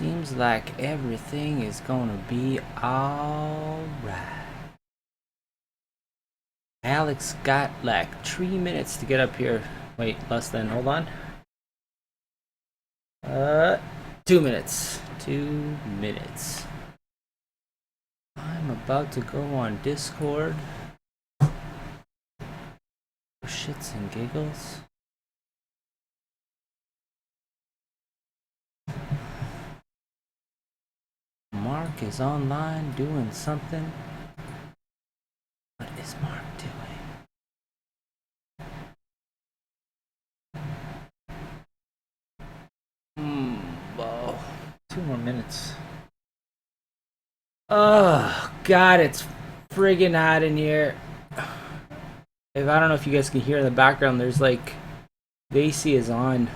Seems like everything is gonna be alright. Alex got like 3 minutes to get up here. Wait, less than, hold on. 2 minutes. 2 minutes. I'm about to go on Discord. For shits and giggles. Mark is online doing something. What is Mark doing? Oh, 2 more minutes. Oh, God, it's friggin' hot in here. If I don't know if you guys can hear in the background, there's like, the AC is on.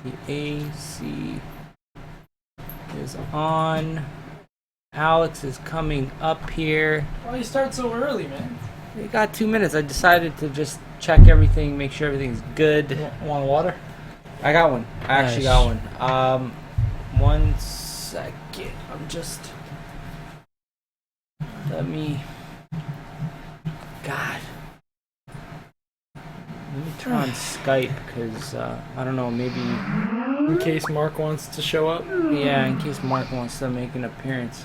The AC is on. Alex is coming up here. Why you start so early, man? We got 2 minutes. I decided to just check everything, make sure everything's good. You want water? I got one. I actually got one. 1 second. I'm just. Let me. God. Let me turn on Skype because I don't know, maybe. In case Mark wants to show up? Yeah, in case Mark wants to make an appearance.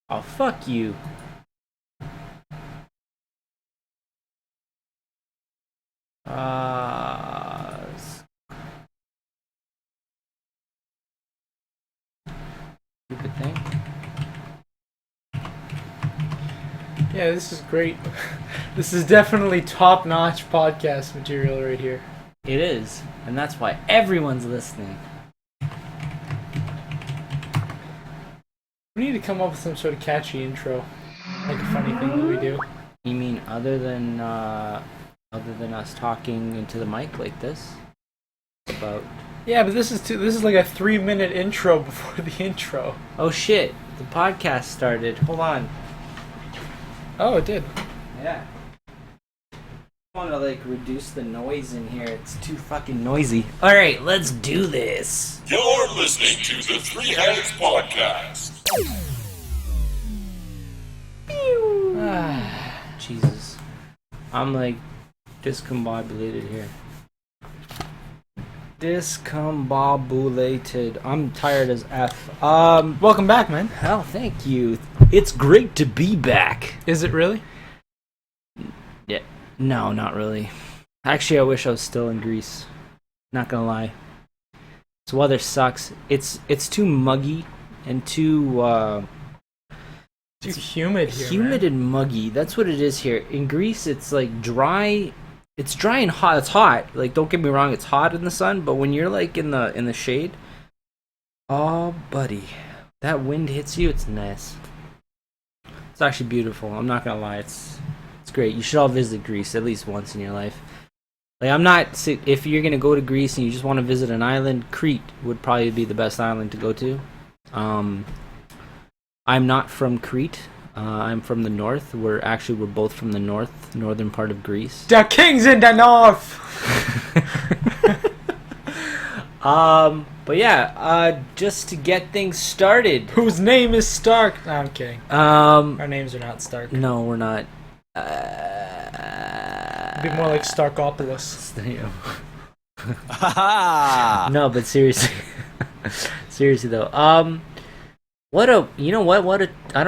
Oh, fuck you. Stupid thing. Yeah, this is great. This is definitely top-notch podcast material right here. It is, and that's why everyone's listening. We need to come up with some sort of catchy intro, like a funny thing that we do. You mean other than us talking into the mic like this? About. Yeah, but this is like a 3-minute intro before the intro. Oh shit! The podcast started. Hold on. Oh, it did. Yeah. I want to like reduce the noise in here. It's too fucking noisy. All right, let's do this. You're listening to the Three Heads Podcast. Jesus, I'm like discombobulated here. Discombobulated. I'm tired as F. Welcome back, man. Hell, thank you. It's great to be back. Is it really? Yeah. No, not really. Actually, I wish I was still in Greece. Not gonna lie. This weather sucks. It's too muggy and too Too humid here. humid man. and muggy. That's what it is here. In Greece, it's like dry. It's dry and hot. It's hot. Like, don't get me wrong, it's hot in the sun, but when you're like in the shade, oh buddy, that wind hits you, it's nice. It's actually beautiful. I'm not gonna lie, it's great. You should all visit Greece at least once in your life. Like, I'm not, if you're gonna go to Greece and you just want to visit an island, Crete would probably be the best island to go to. I'm not from Crete. I'm from the north. We're both from the northern part of Greece. The king's in the north. But yeah, just to get things started. Whose name is Stark? No, I'm kidding. Our names are not Stark. No, we're not. It'd be more like Starkopolis. No, but seriously, seriously though. I don't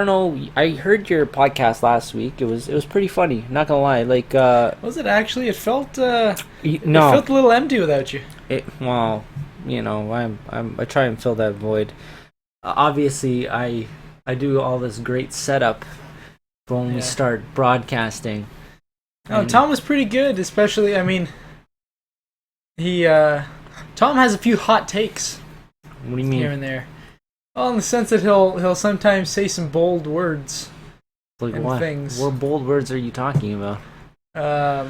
know. I heard your podcast last week. It was pretty funny. Not gonna lie. Like, Was it actually? It felt no, it felt a little empty without you. Well, I try and fill that void. Obviously, I do all this great setup for when we start broadcasting. Oh, Tom was pretty good, especially. I mean, Tom has a few hot takes. What do you mean? Here and there. Well, in the sense that he'll sometimes say some bold words. Like and what? things. What bold words are you talking about? Well,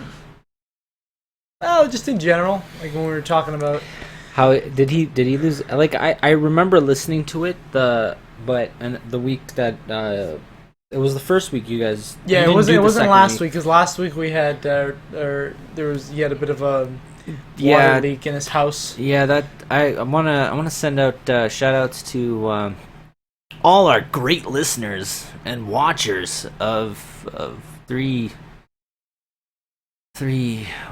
just in general, like when we were talking about. How did he lose? Like, I remember listening to it the week that it was the first week you guys. Yeah, you it wasn't second last week because last week we had you had a bit of a Yeah. water leak in his house. Yeah, that I wanna send out shout outs to all our great listeners and watchers of three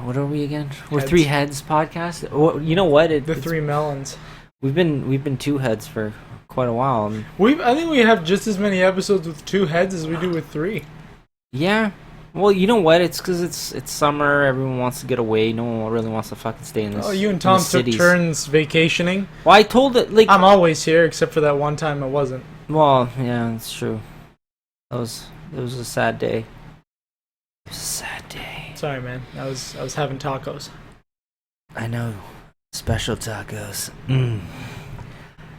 what are we again? We're Heads. Three Heads podcast. Well, you know what? The three melons. We've been two heads for quite a while. And I think we have just as many episodes with 2 heads as we do with 3. yeah. Well, you know what? It's because it's summer. Everyone wants to get away. No one really wants to fucking stay in this. Oh, you and in Tom the took cities. turns vacationing. Well, I told it like. I'm always here except for that one time I wasn't. Well, yeah, that's true. It was a sad day. It was a sad day. Sorry, man. I was having tacos. I know. Special tacos.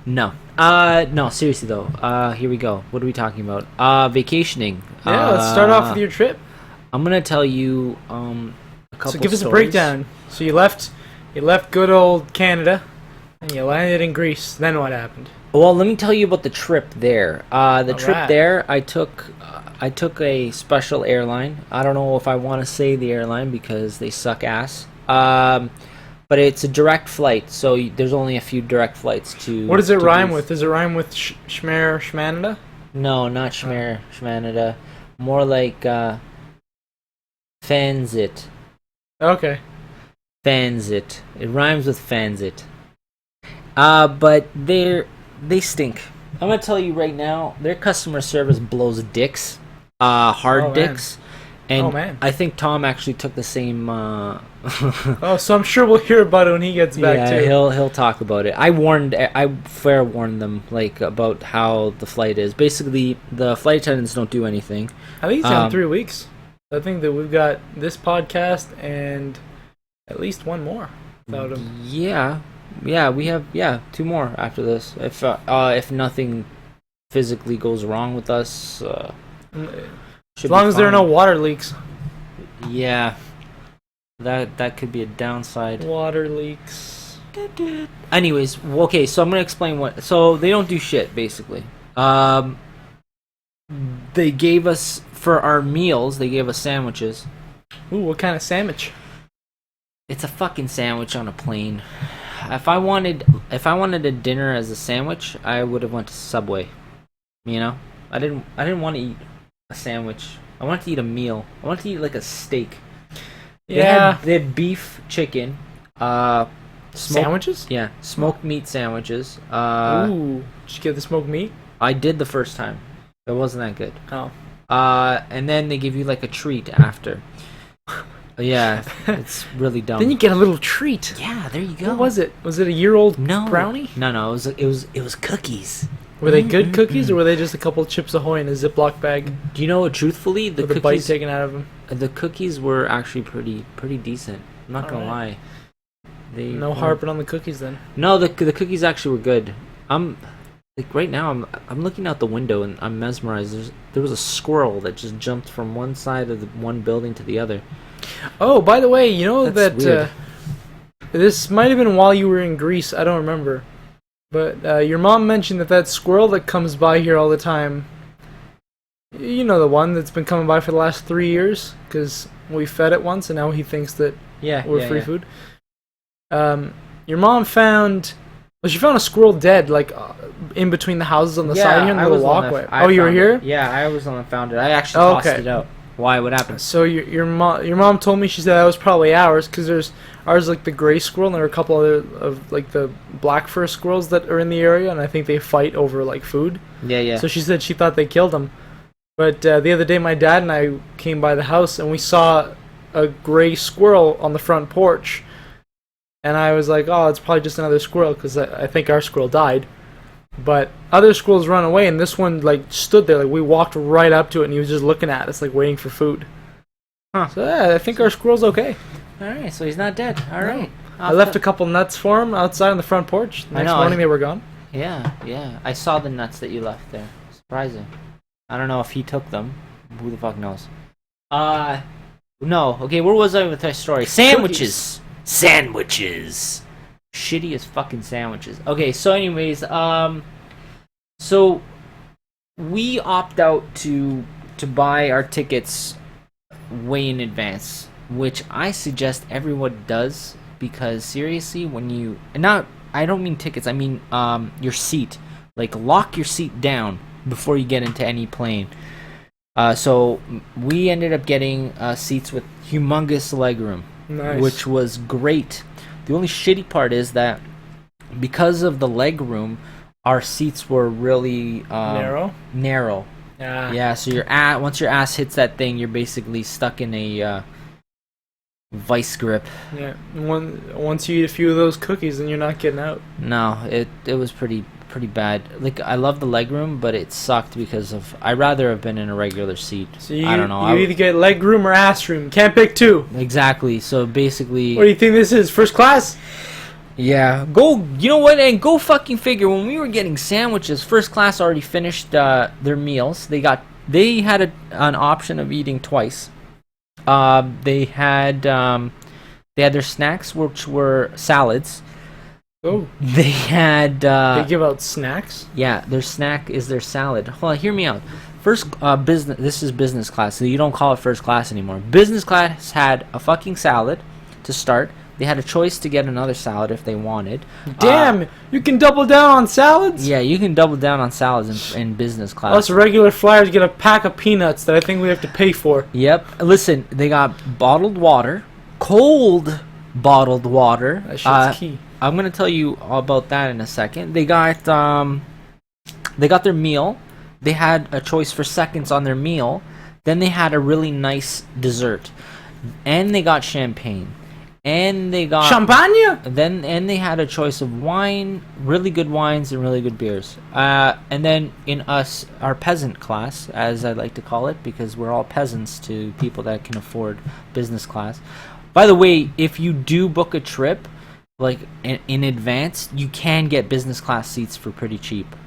No. No, seriously though. Here we go. What are we talking about? Vacationing. Yeah, let's start off with your trip. I'm gonna tell you a couple So give us a stories. breakdown. So you left good old Canada, and you landed in Greece. Then what happened? Well, let me tell you about the trip there. The trip Alright. there, I took a special airline. I don't know if I want to say the airline because they suck ass. But it's a direct flight, so there's only a few direct flights to. What does it to rhyme Greece. with? Does it rhyme with Schmer Schmanada? No, not Schmanada. More like Fanzit. Okay. Fanzit. It rhymes with Fanzit. But they stink. I'm gonna tell you right now, their customer service blows dicks. Hard Oh, man. dicks. And Oh, man. I think Tom actually took the same Oh, so I'm sure we'll hear about it when he gets back yeah, too. he'll talk about it. I fair warned them like about how the flight is. Basically, the flight attendants don't do anything. I think it's in Um, 3 weeks. I think that we've got this podcast and at least one more without him. Yeah, we have 2 more after this. If nothing physically goes wrong with us, As long as there are no water leaks. Yeah, that could be a downside. Water leaks. Anyways, okay, so I'm gonna explain what. So they don't do shit basically. They gave us for our meals. They gave us sandwiches. Ooh, what kind of sandwich? It's a fucking sandwich on a plane. If I wanted a dinner as a sandwich, I would have went to Subway. You know, I didn't want to eat a sandwich. I wanted to eat a meal. I wanted to eat like a steak. Yeah. They had beef, chicken, Sandwiches? Yeah, smoked meat sandwiches. Ooh. Did you get the smoked meat? I did the first time. It wasn't that good. Oh. And then they give you like a treat after. Yeah, it's really dumb. Then you get a little treat. Yeah, there you go. What was it? Was it a year-old No brownie? No, it was cookies. Were they good cookies, or were they just a couple of Chips Ahoy in a Ziploc bag Do you know what? Truthfully, the with a bite cookies taken out of them? the cookies were actually pretty decent. I'm not gonna Alright. lie. They No were- harping on the cookies then. No, the cookies actually were good. I'm like right now I'm looking out the window and I'm mesmerized. There was a squirrel that just jumped from one side of the one building to the other. Oh, by the way, you know That's weird. this might have been while you were in Greece. I don't remember. But your mom mentioned that squirrel that comes by here all the time, you know, the one that's been coming by for the last 3 years, because we fed it once and now he thinks that Yeah, we're yeah, free yeah. food. Your mom found, well, she found a squirrel dead, like in between the houses on the side here in the I little was the one walkway. that- I Oh, you were found here? it. Yeah, I was the one that found it. I actually Oh, tossed okay. it out. Why? What happened? So your mom told me, she said that was probably ours, because there's ours like the gray squirrel and there are a couple other of like the black fur squirrels that are in the area, and I think they fight over like food. Yeah, yeah. So she said she thought they killed them. But the other day my dad and I came by the house and we saw a gray squirrel on the front porch, and I was like, oh, it's probably just another squirrel, because I think our squirrel died. But other squirrels run away, and this one like stood there, like we walked right up to it and he was just looking at us like waiting for food. Huh. So yeah, I think our squirrel's okay. All right, so he's not dead. All right. I left a couple nuts for him outside on the front porch. The I next know, morning they were gone. Yeah, yeah. I saw the nuts that you left there. Surprising. I don't know if he took them. Who the fuck knows? No. Okay, where was I with that story? Sandwiches. Sandwiches. Shitty as fucking sandwiches. Okay, so anyways, so we opt out to buy our tickets way in advance, which I suggest everyone does because seriously, when you not I don't mean tickets, I mean your seat. Like lock your seat down before you get into any plane. So we ended up getting seats with humongous legroom, Nice. which was great. The only shitty part is that because of the legroom, our seats were really narrow. Yeah. Yeah, so once your ass hits that thing, you're basically stuck in a vice grip. Yeah. Once you eat a few of those cookies, then you're not getting out. No, it was pretty bad. Like I love the legroom, but it sucked because of I'd rather have been in a regular seat. So you, I don't know. You either get leg room or ass room. Can't pick two. Exactly. So basically, What do you think this is? First class? yeah. Go. You know what? And go fucking figure. When we were getting sandwiches, first class already finished their meals. They had an option of eating twice. They had their snacks, which were salads. Oh. They had They give out snacks? yeah, their snack is their salad. Hold on, hear me out. First business. This is business class, so you don't call it first class anymore. Business class had a fucking salad to start. They had a choice to get another salad if they wanted. Damn, you can double down on salads? Yeah, you can double down on salads in business class. Us regular flyers get a pack of peanuts that I think we have to pay for. Yep. Listen, they got bottled water, cold bottled water. That shit's key. I'm gonna tell you all about that in a second. They got their meal. They had a choice for seconds on their meal. Then they had a really nice dessert, and they got champagne, and they got Champagne? and they had a choice of wine, really good wines and really good beers. And then in our peasant class, as I like to call it, because we're all peasants to people that can afford business class. By the way, if you do book a trip, like in advance, you can get business class seats for pretty cheap.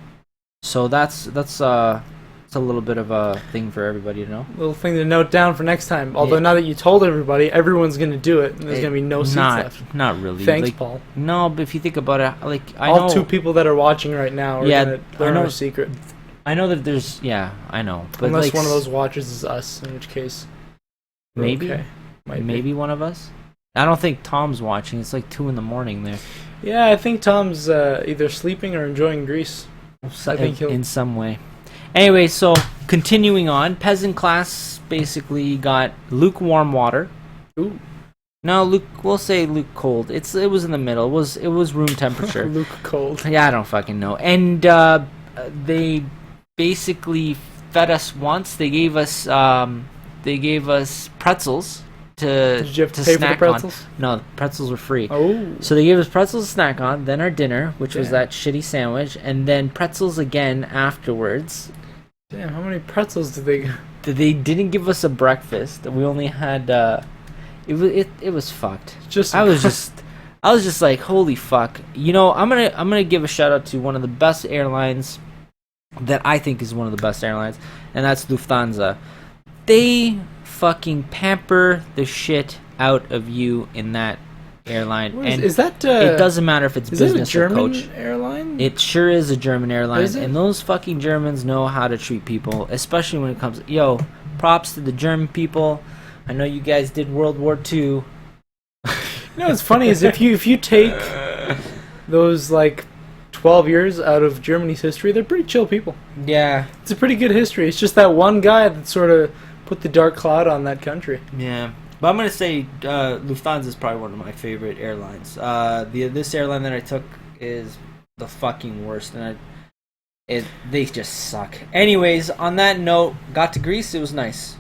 So it's a little bit of a thing for everybody to know. Little thing to note down for next time. Although Yeah. now that you told everybody, everyone's going to do it, and there's going to be no seats left. Not really. Thanks, Like, Paul. No, but if you think about it, like I All know 2 people that are watching right now are Yeah, going to I learn know. our secret. I know that there's I know, but Unless like one of those watchers is us, in which case... we're maybe okay. Might be. maybe one of us. I don't think Tom's watching. It's like 2 a.m. there. Yeah, I think Tom's either sleeping or enjoying Greece. So, I think he'll... in some way. Anyway, so continuing on, peasant class basically got lukewarm water. Ooh. No, we'll say cold. It was in the middle. It was room temperature. Luke cold. Yeah, I don't fucking know. And they basically fed us once. They gave us pretzels to Did you have to pay for the snack pretzels? on. No, the pretzels were free. Oh. So they gave us pretzels to snack on, then our dinner, which was Damn. that shitty sandwich, and then pretzels again afterwards. Damn, how many pretzels did they... They didn't give us a breakfast. We only had it was fucked. I was just like, holy fuck. You know, I'm gonna give a shout out to one of the best airlines that I think is one of the best airlines, and that's Lufthansa. They fucking pamper the shit out of you in that airline. And is that... it doesn't matter if it's is that a business or German coach. airline? It sure is a German airline, Is it? and those fucking Germans know how to treat people, especially when it comes. Yo, props to the German people. I know you guys did World War II. You know what's funny is if you take those like 12 years out of Germany's history, they're pretty chill people. Yeah, It's a pretty good history. It's just that one guy that sort of put the dark cloud on that country. yeah. But I'm gonna say Lufthansa is probably one of my favorite airlines. This airline that I took is the fucking worst, and they just suck. Anyways, on that note, got to Greece. It was nice.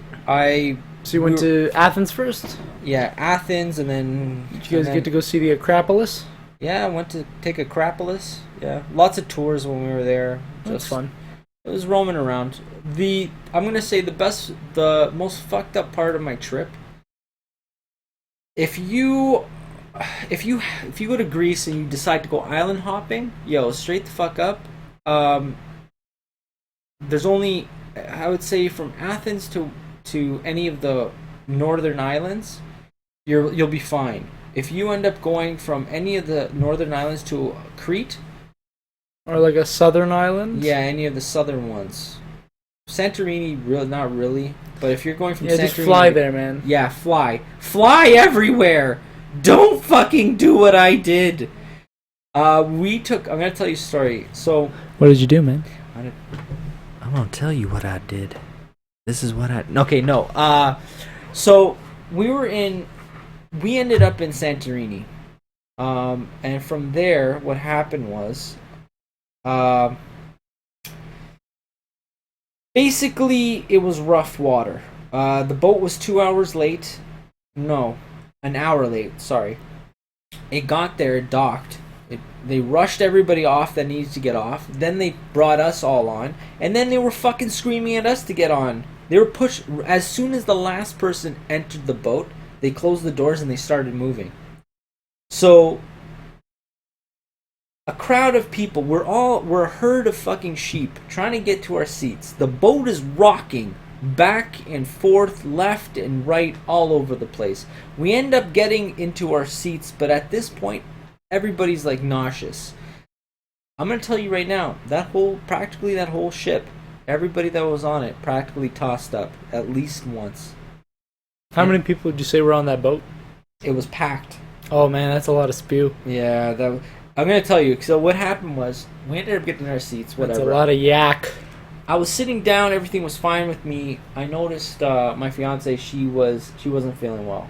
So you went to Athens first? Yeah, Athens, and then Did you guys get to go see the Acropolis? Yeah, I went to take Acropolis. Yeah, lots of tours when we were there. That's fun. It was roaming around. I'm gonna say the most fucked up part of my trip. If you go to Greece and you decide to go island hopping, straight the fuck up. There's only, I would say, from Athens to any of the northern islands, you'll be fine. If you end up going from any of the northern islands to Crete, Or like a southern island? yeah, any of the southern ones, Santorini, not really. But if you're going from Yeah, Santorini, just fly there, man. Yeah, fly everywhere. Don't fucking do what I did. I'm gonna tell you a story. So, What did you do, man? I'm gonna tell you what I did. This is what I. Okay, no. So we ended up in Santorini. And from there, what happened was, basically, it was rough water. The boat was 2 hours late. No, an hour late. Sorry. It got there, it docked. They rushed everybody off that needed to get off. Then they brought us all on, and then they were fucking screaming at us to get on. They were pushed as soon as the last person entered the boat. They closed the doors and they started moving. So a crowd of people, we're a herd of fucking sheep trying to get to our seats. The boat is rocking back and forth, left and right, all over the place. We end up getting into our seats, but at this point everybody's like nauseous. I'm gonna tell you right now, that whole ship, everybody that was on it practically tossed up at least once. How many people would you say were on that boat? It was packed. Oh man, that's a lot of spew. Yeah, I'm gonna tell you. So what happened was we ended up getting our seats. Whatever. That's a lot of yak. I was sitting down. Everything was fine with me. I noticed my fiance. She wasn't feeling well,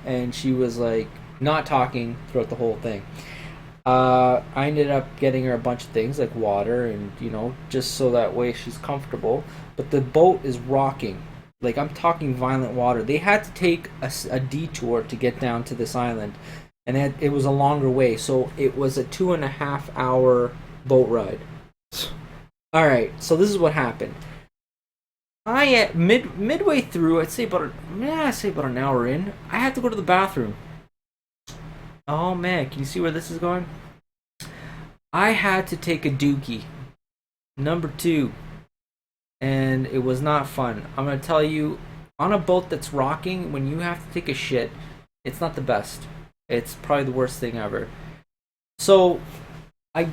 and she was like not talking throughout the whole thing. I ended up getting her a bunch of things like water and just so that way she's comfortable. But the boat is rocking. Like, I'm talking violent water. They had to take a detour to get down to this island. And it was a longer way. So it was a 2.5 hour boat ride. Alright, so this is what happened. Midway through, I'd say about an hour in, I had to go to the bathroom. Oh man, can you see where this is going? I had to take a dookie. Number 2. And it was not fun. I'm going to tell you, on a boat that's rocking, when you have to take a shit, it's not the best. It's probably the worst thing ever. So, I'm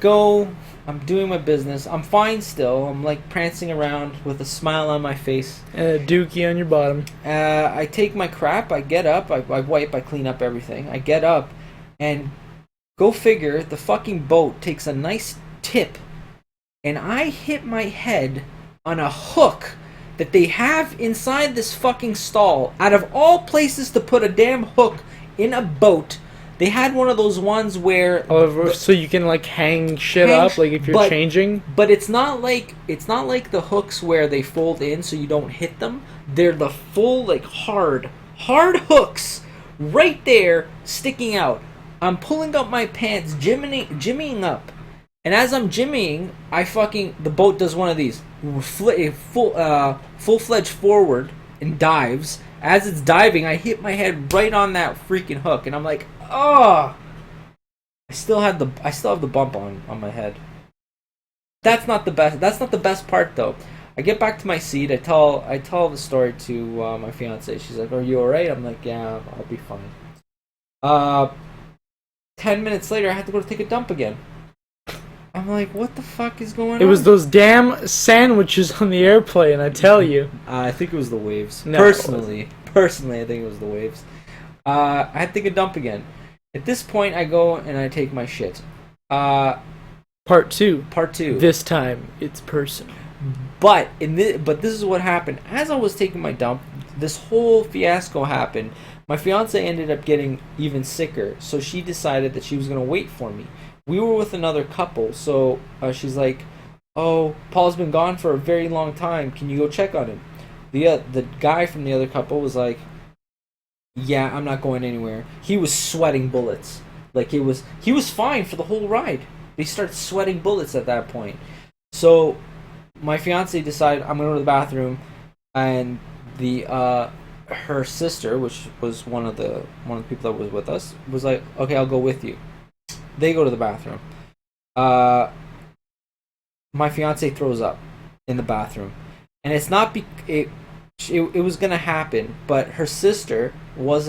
doing my business. I'm fine still. I'm like prancing around with a smile on my face. And a dookie on your bottom. I take my crap, I get up, I wipe, I clean up everything. I get up, and go figure, the fucking boat takes a nice tip, and I hit my head on a hook that they have inside this fucking stall. Out of all places to put a damn hook in a boat, they had one of those ones where so you can like hang shit up, like if you're changing. But it's not like the hooks where they fold in so you don't hit them. They're the full like hard hooks right there sticking out. I'm pulling up my pants, jimmying up. And as I'm jimmying, the boat does one of these. Full-fledged forward and dives. As it's diving, I hit my head right on that freaking hook. And I'm like, oh! I still have the bump on my head. That's not the best. That's not the best part, though. I get back to my seat. I tell the story to my fiance. She's like, "Are you alright?" I'm like, "Yeah, I'll be fine." 10 minutes later, I had to go to take a dump again. I'm like, what the fuck is going on? It was those damn sandwiches on the airplane, I tell you. I think it was the waves. No, Personally, I think it was the waves. I had to take a dump again. At this point, I go and I take my shit. Part 2. This time, it's personal. But this is what happened. As I was taking my dump, this whole fiasco happened. My fiance ended up getting even sicker, so she decided that she was going to wait for me. We were with another couple, so she's like, "Oh, Paul's been gone for a very long time. Can you go check on him?" The guy from the other couple was like, "Yeah, I'm not going anywhere." He was sweating bullets. Like he was fine for the whole ride. He started sweating bullets at that point. So my fiance decided, I'm gonna go to the bathroom, and her sister, which was one of the people that was with us, was like, "Okay, I'll go with you." They go to the bathroom. My fiance throws up in the bathroom, and it's not it was gonna happen, but her sister was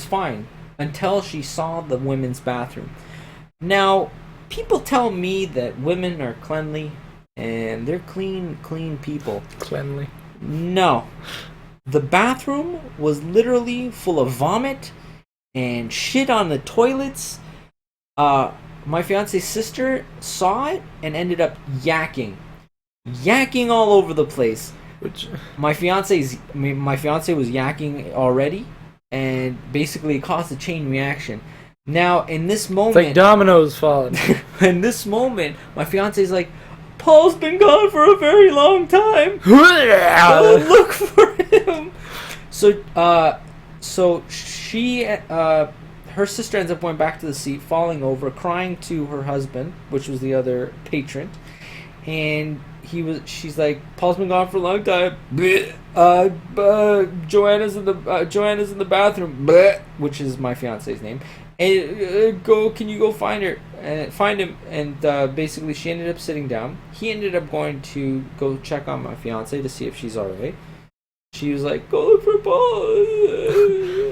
fine until she saw the women's bathroom. Now, people tell me that women are cleanly, and they're clean people. Cleanly. No. The bathroom was literally full of vomit and shit on the toilets. My fiance's sister saw it and ended up yakking all over the place. Which My fiance was yakking already, and basically it caused a chain reaction. Now in this it's moment, like dominoes falling. in this moment, my fiance's like, Paul's been gone for a very long time. Go look for him. So she, her sister ends up going back to the seat, falling over, crying to her husband, which was the other patron, and she's like, Paul's been gone for a long time. Joanna's in the bathroom, which is my fiance's name. And can you go find her and find him? And basically, she ended up sitting down. He ended up going to go check on my fiance to see if she's all right. She was like, "Go look for Paul."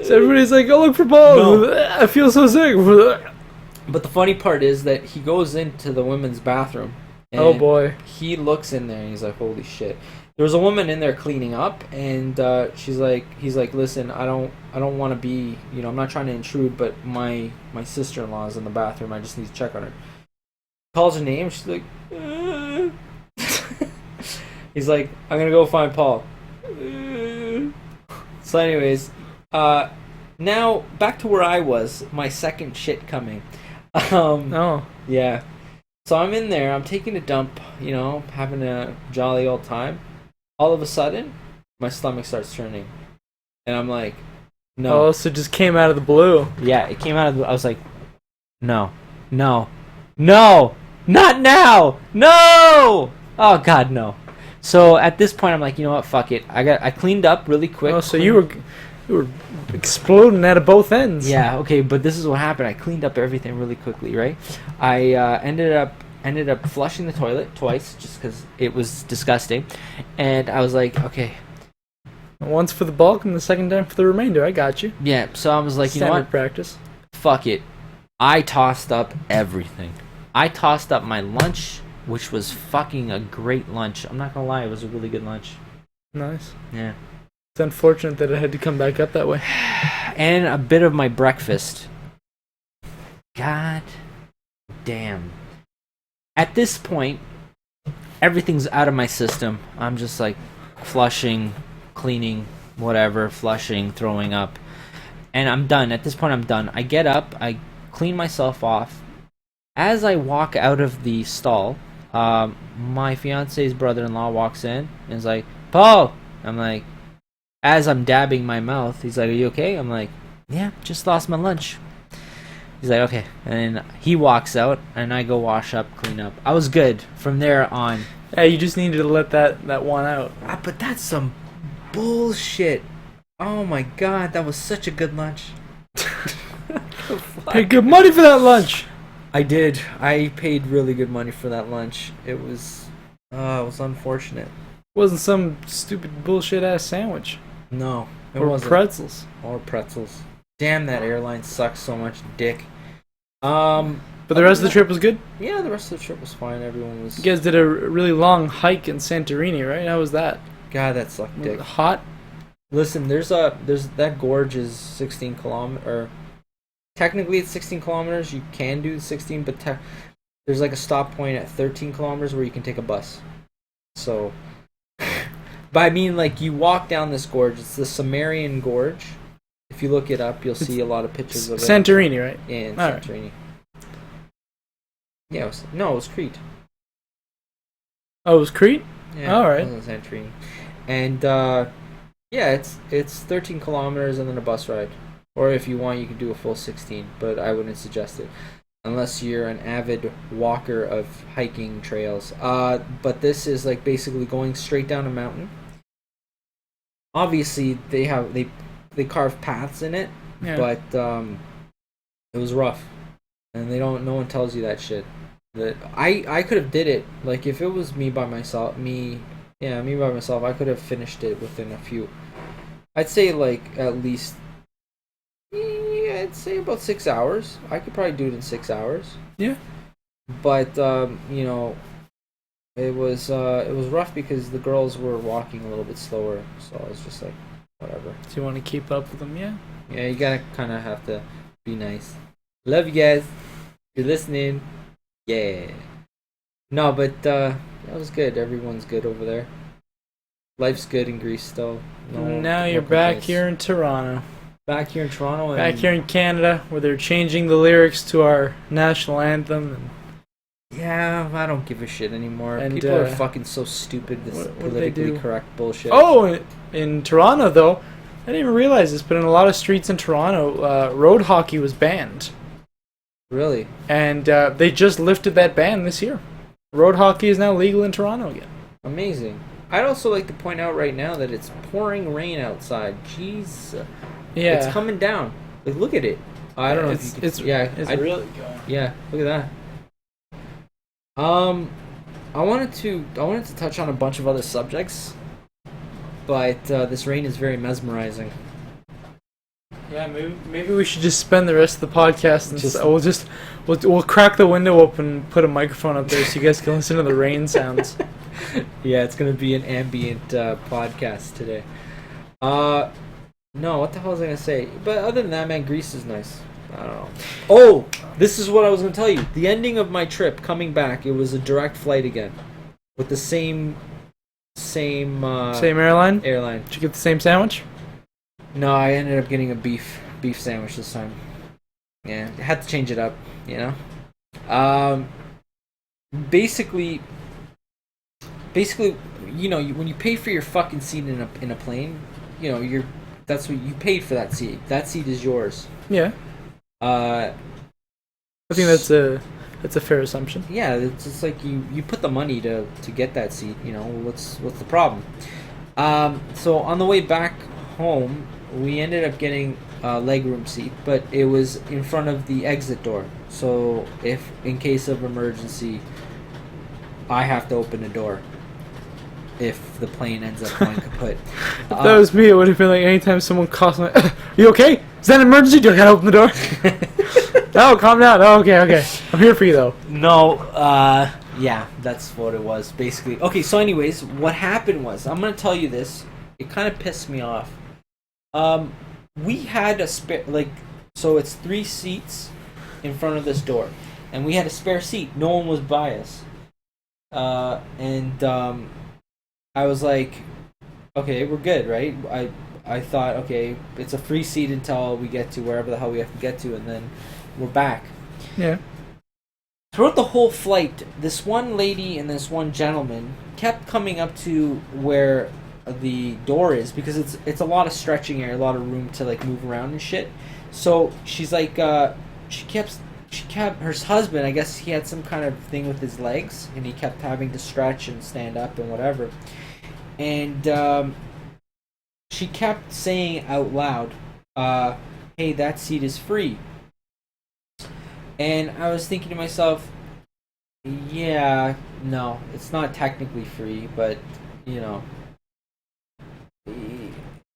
So everybody's like, "Go look for Paul." No. I feel so sick. But the funny part is that he goes into the women's bathroom. And Oh boy. He looks in there and he's like, "Holy shit!" There was a woman in there cleaning up, and he's like, "Listen, I don't want to be, I'm not trying to intrude, but my sister-in-law is in the bathroom. I just need to check on her." Calls her name. She's like, he's like, "I'm gonna go find Paul." So, anyways, now back to where I was. My second shit coming. Oh. Yeah. So I'm in there, I'm taking a dump, having a jolly old time. All of a sudden, my stomach starts turning. And I'm like, no. Oh, so it just came out of the blue. Yeah, it came out of I was like, no, not now, no! Oh, God, no. So at this point, I'm like, you know what, fuck it. I cleaned up really quick. Oh, so you were exploding out of both ends. Yeah, okay, but this is what happened. I cleaned up everything really quickly, right? I ended up flushing the toilet twice just because it was disgusting, and I was like, okay, Once for the bulk and the second time for the remainder. I got you. yeah. So I was like, you know Standard what? practice. Fuck it. I tossed up everything. I tossed up my lunch, which was fucking a great lunch. I'm not gonna lie, it was a really good lunch. Nice. Yeah. It's unfortunate that it had to come back up that way. And a bit of my breakfast. God damn. At this point, everything's out of my system. I'm just like flushing, cleaning, whatever, flushing, throwing up. And I'm done. At this point, I'm done. I get up, I clean myself off. As I walk out of the stall, my fiance's brother-in-law walks in and is like, Paul! I'm like, as I'm dabbing my mouth, he's like, are you okay? I'm like, yeah, just lost my lunch. He's like, okay. And then he walks out, and I go wash up, clean up. I was good from there on. Yeah, you just needed to let that one out. But that's some bullshit. Oh my god, that was such a good lunch. Paid good money for that lunch. I did. I paid really good money for that lunch. It was unfortunate. Wasn't some stupid bullshit ass sandwich. No, it Or wasn't. pretzels. Or pretzels. Damn, that airline sucks so much, dick. But the rest of the trip was good? Yeah, the rest of the trip was fine. Everyone was. You guys did a really long hike in Santorini, right? How was that? God, that sucked, Was it dick. hot? Listen, there's that gorge is 16 kilometers. Or technically it's 16 kilometers. You can do 16, but there's like a stop point at 13 kilometers where you can take a bus. So, but I mean, like, you walk down this gorge. It's the Sumerian Gorge. If you look it up, you'll see a lot of pictures of it. Santorini, right? In All right. Santorini. Yeah, it was Crete. Oh, it was Crete? Yeah, All right. it wasn't Santorini. And yeah, it's 13 kilometers and then a bus ride. Or if you want, you can do a full 16, but I wouldn't suggest it unless you're an avid walker of hiking trails. But this is like basically going straight down a mountain. Obviously, they carve paths in it, Yeah. but it was rough, and no one tells you that shit. That I could have did it, like, if it was me by myself, I could have finished it within a few. I'd say like at least, I'd say about 6 hours. I could probably do it in 6 hours. Yeah. But it was rough because the girls were walking a little bit slower, so I was just like, whatever. Do you want to keep up with them? Yeah. Yeah, you gotta kind of have to be nice. Love you guys. You're listening. Yeah. No, but that was good. Everyone's good over there. Life's good in Greece still. Now you're back here in Toronto. Back here in Toronto. And back here in Canada, where they're changing the lyrics to our national anthem. And yeah, I don't give a shit anymore. And, people are fucking so stupid. This what politically correct bullshit. Oh, in Toronto though, I didn't even realize this, but in a lot of streets in Toronto, road hockey was banned. Really? And they just lifted that ban this year. Road hockey is now legal in Toronto again. Amazing. I'd also like to point out right now that it's pouring rain outside. Jeez. Yeah. It's coming down. Like, look at it. I don't know if you can, it's really going. Yeah, look at that. I wanted to touch on a bunch of other subjects, but this rain is very mesmerizing. Yeah, maybe we should just spend the rest of the podcast and we'll crack the window open and put a microphone up there so you guys can listen to the rain sounds. Yeah, it's gonna be an ambient podcast today. No, what the hell was I gonna say? But other than that, man, Greece is nice. I don't know. Oh, this is what I was gonna tell you. The ending of my trip, coming back, it was a direct flight again, with the same airline. Did you get the same sandwich? No, I ended up getting a beef sandwich this time. Yeah, I had to change it up, you know. Basically, you know, when you pay for your fucking seat in a plane, you know, that's what you paid for that seat. That seat is yours. Yeah. I think that's a fair assumption. Yeah, it's like you put the money to get that seat. You know, what's the problem? So on the way back home, we ended up getting a legroom seat, but it was in front of the exit door. So if in case of emergency, I have to open the door if the plane ends up going kaput. If that was me, it would have been like anytime someone coughs, I'm like, you okay? Is that an emergency? Do I gotta open the door? No, calm down. Oh, okay. I'm here for you though. No, yeah, that's what it was basically. Okay, so anyways, what happened was, I'm gonna tell you this. It kind of pissed me off. We had a spare, so it's 3 seats in front of this door, and we had a spare seat. No one was by us. I was like, okay, we're good, right? I thought, okay, it's a free seat until we get to wherever the hell we have to get to, and then we're back. Yeah. Throughout the whole flight, this one lady and this one gentleman kept coming up to where the door is, because it's a lot of stretching area, a lot of room to like move around and shit. So she's like, she kept her husband, I guess he had some kind of thing with his legs, and he kept having to stretch and stand up and whatever. And she kept saying out loud, "Hey, that seat is free." And I was thinking to myself, yeah, no, it's not technically free, but you know,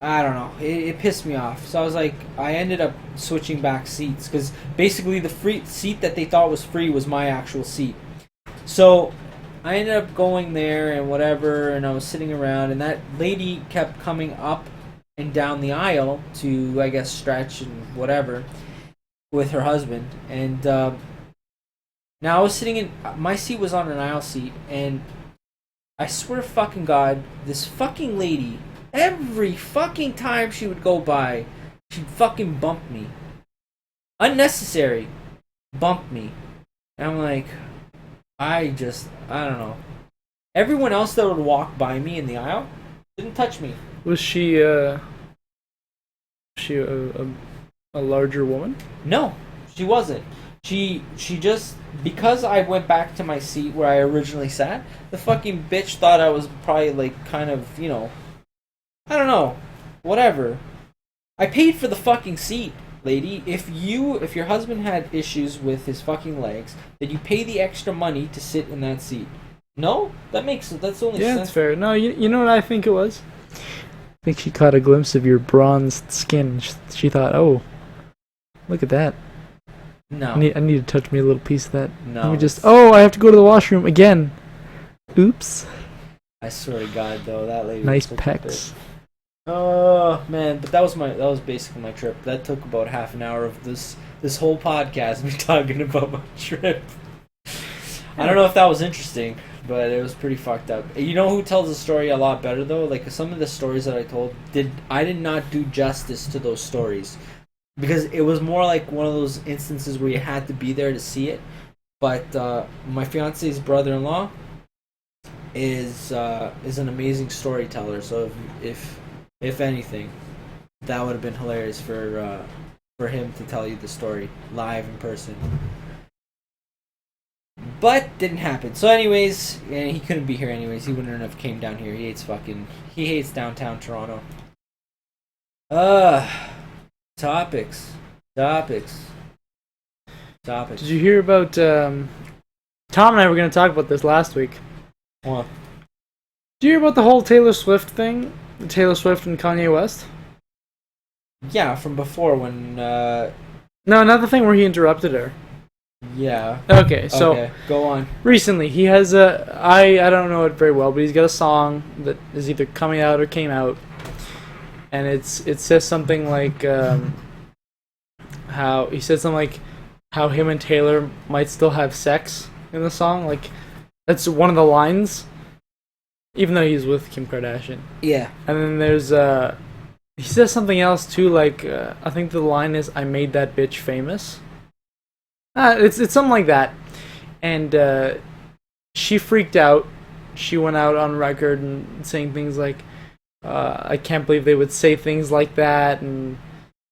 I don't know. It pissed me off. So I was like, I ended up switching back seats, because basically the free seat that they thought was free was my actual seat. So I ended up going there and whatever, and I was sitting around, and that lady kept coming up and down the aisle to, I guess, stretch and whatever with her husband. And now I was sitting in, my seat was on an aisle seat, and I swear to fucking God, this fucking lady, every fucking time she would go by, she'd fucking bump me. Unnecessary. Bump me. And I'm like, I don't know. Everyone else that would walk by me in the aisle didn't touch me. Was she a larger woman? No, she wasn't. She just, because I went back to my seat where I originally sat, the fucking bitch thought I was probably like kind of, you know, I don't know, whatever. I paid for the fucking seat, lady. If your husband had issues with his fucking legs, then you pay the extra money to sit in that seat. No? That's only yeah, sense. that's fair. No, you know what I think it was? I think she caught a glimpse of your bronzed skin. She thought, oh, look at that. No. I need to touch me a little piece of that. No. Let me I have to go to the washroom again. Oops. I swear to God, though, that lady Nice was such a pecs. bitch. Oh man, but that was basically my trip. That took about half an hour of this whole podcast me talking about my trip. I don't know if that was interesting, but it was pretty fucked up. You know who tells the story a lot better though? Like some of the stories that I told, I did not do justice to those stories because it was more like one of those instances where you had to be there to see it. But my fiance's brother-in-law is an amazing storyteller. So if anything, that would have been hilarious for him to tell you the story live in person. But didn't happen. So anyways, and he couldn't be here anyways. He wouldn't have came down here. He hates downtown Toronto. Topics. Did you hear about Tom and I were going to talk about this last week. What? Did you hear about the whole Taylor Swift thing? Taylor Swift and Kanye West? Yeah, from before when No, not the thing where he interrupted her. yeah. Okay, so Okay, go on. recently he has I don't know it very well, but he's got a song that is either coming out or came out, and it says something like how he said something like how him and Taylor might still have sex in the song. Like that's one of the lines, even though he's with Kim Kardashian. Yeah. And then there's he says something else too, like I think the line is "I made that bitch famous." It's something like that, and she freaked out. She went out on record and saying things like, "I can't believe they would say things like that," and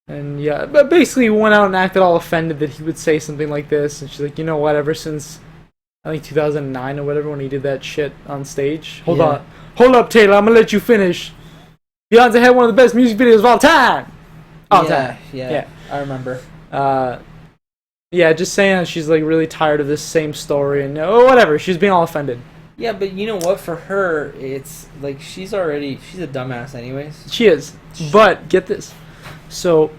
yeah, but basically went out and acted all offended that he would say something like this. And she's like, you know what? Ever since I think 2009 or whatever, when he did that shit on stage. Hold up, Taylor. I'm gonna let you finish. Beyonce had one of the best music videos of all time. Yeah. I remember. Yeah, just saying that she's like really tired of this same story and whatever. She's being all offended. Yeah, but you know what? For her, it's like she's a dumbass anyways. She is. But get this. So,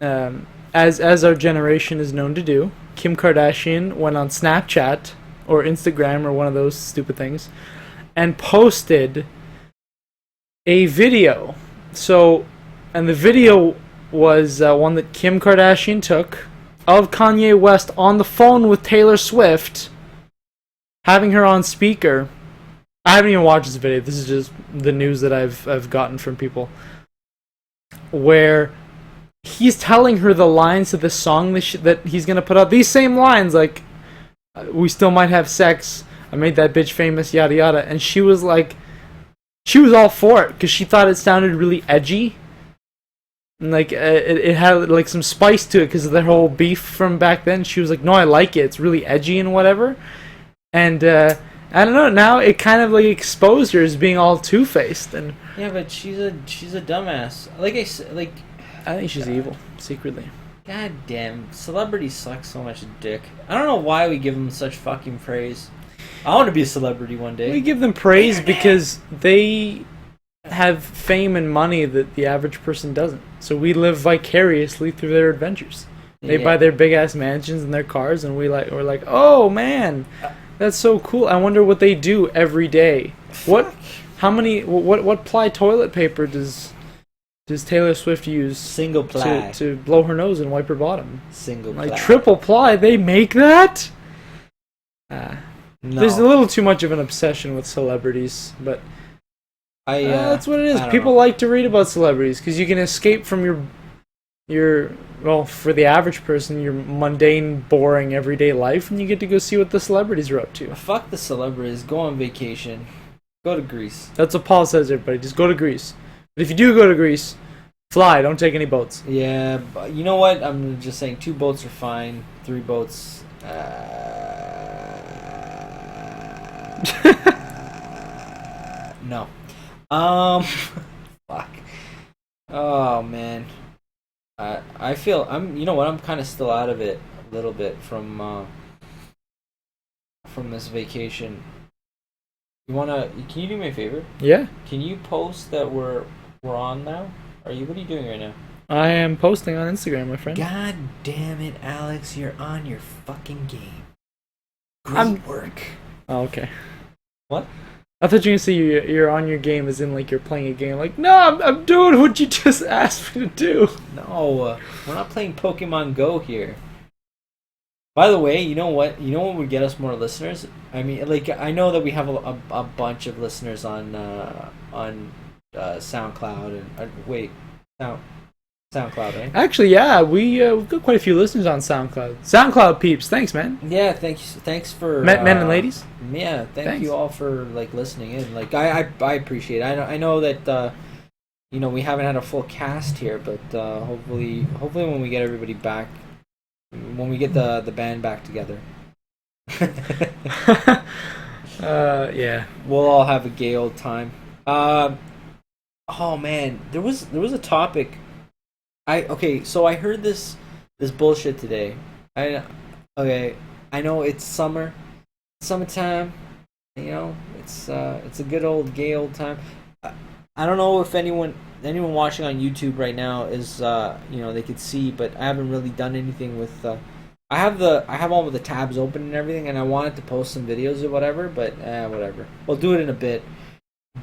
as our generation is known to do, Kim Kardashian went on Snapchat or Instagram or one of those stupid things and posted a video. So, and the video was one that Kim Kardashian took of Kanye West on the phone with Taylor Swift, having her on speaker. I haven't even watched this video. This is just the news that I've gotten from people, where he's telling her the lines to this song that he's gonna put out. These same lines, like, "We still might have sex. I made that bitch famous." Yada yada. And she was like, she was all for it because she thought it sounded really edgy. And like it had like some spice to it because of their whole beef from back then. She was like, "No, I like it. It's really edgy and whatever." And I don't know. Now it kind of like exposed her as being all two-faced. And Yeah, but she's a dumbass. Like I said, like I think she's evil secretly. God damn, celebrities suck so much dick. I don't know why we give them such fucking praise. I want to be a celebrity one day. We give them praise because they have fame and money that the average person doesn't. So we live vicariously through their adventures. They buy their big ass mansions and their cars, and we're like, oh man, that's so cool. I wonder what they do every day. What ply toilet paper does Taylor Swift use Single ply. to blow her nose and wipe her bottom? Single Like ply. triple ply, they make that? No. There's a little too much of an obsession with celebrities, but that's what it is. People like to read about celebrities because you can escape from your well, for the average person, your mundane, boring, everyday life, and you get to go see what the celebrities are up to. Fuck the celebrities. Go on vacation. Go to Greece. That's what Paul says, everybody. Just go to Greece. But if you do go to Greece, fly. Don't take any boats. Yeah, but you know what? I'm just saying 2 boats are fine. 3 boats. No. Fuck. Oh man. I feel you know what? I'm kind of still out of it a little bit from this vacation. Can you do me a favor? Yeah. Can you post that we're on now? What are you doing right now? I am posting on Instagram, my friend. God damn it, Alex, you're on your fucking game. Great work. Oh, okay. What? I thought you were gonna say you're on your game, as in like you're playing a game. Like, no, I'm doing what you just asked me to do. No, we're not playing Pokemon Go here. By the way, you know what? You know what would get us more listeners? I mean, like, I know that we have a bunch of listeners on SoundCloud and SoundCloud, right? Actually, yeah, we've got quite a few listeners on SoundCloud. SoundCloud peeps, thanks, man. Yeah, thanks for Men and ladies. Yeah, thank Thanks. you all for like listening in. Like, I appreciate it. I know that we haven't had a full cast here, but hopefully when we get everybody back, when we get the band back together, Yeah. we'll all have a gay old time. Oh man, there was a topic. So I heard this bullshit today. I know it's summertime. It's a good old gay old time. I don't know if anyone watching on YouTube right now is they could see, but I haven't really done anything with. I have all of the tabs open and everything, and I wanted to post some videos or whatever, but whatever. We'll do it in a bit.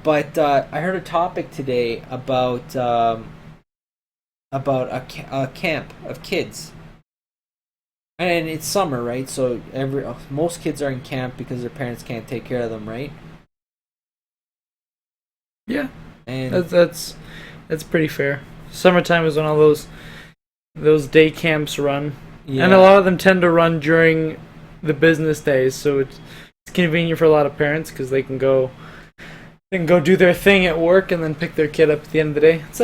But I heard a topic today about a camp of kids, and it's summer, right? So most kids are in camp because their parents can't take care of them, right? Yeah. And That's pretty fair. Summertime is when all those day camps run, yeah. and a lot of them tend to run during the business days. So it's convenient for a lot of parents because they can go do their thing at work and then pick their kid up at the end of the day. It's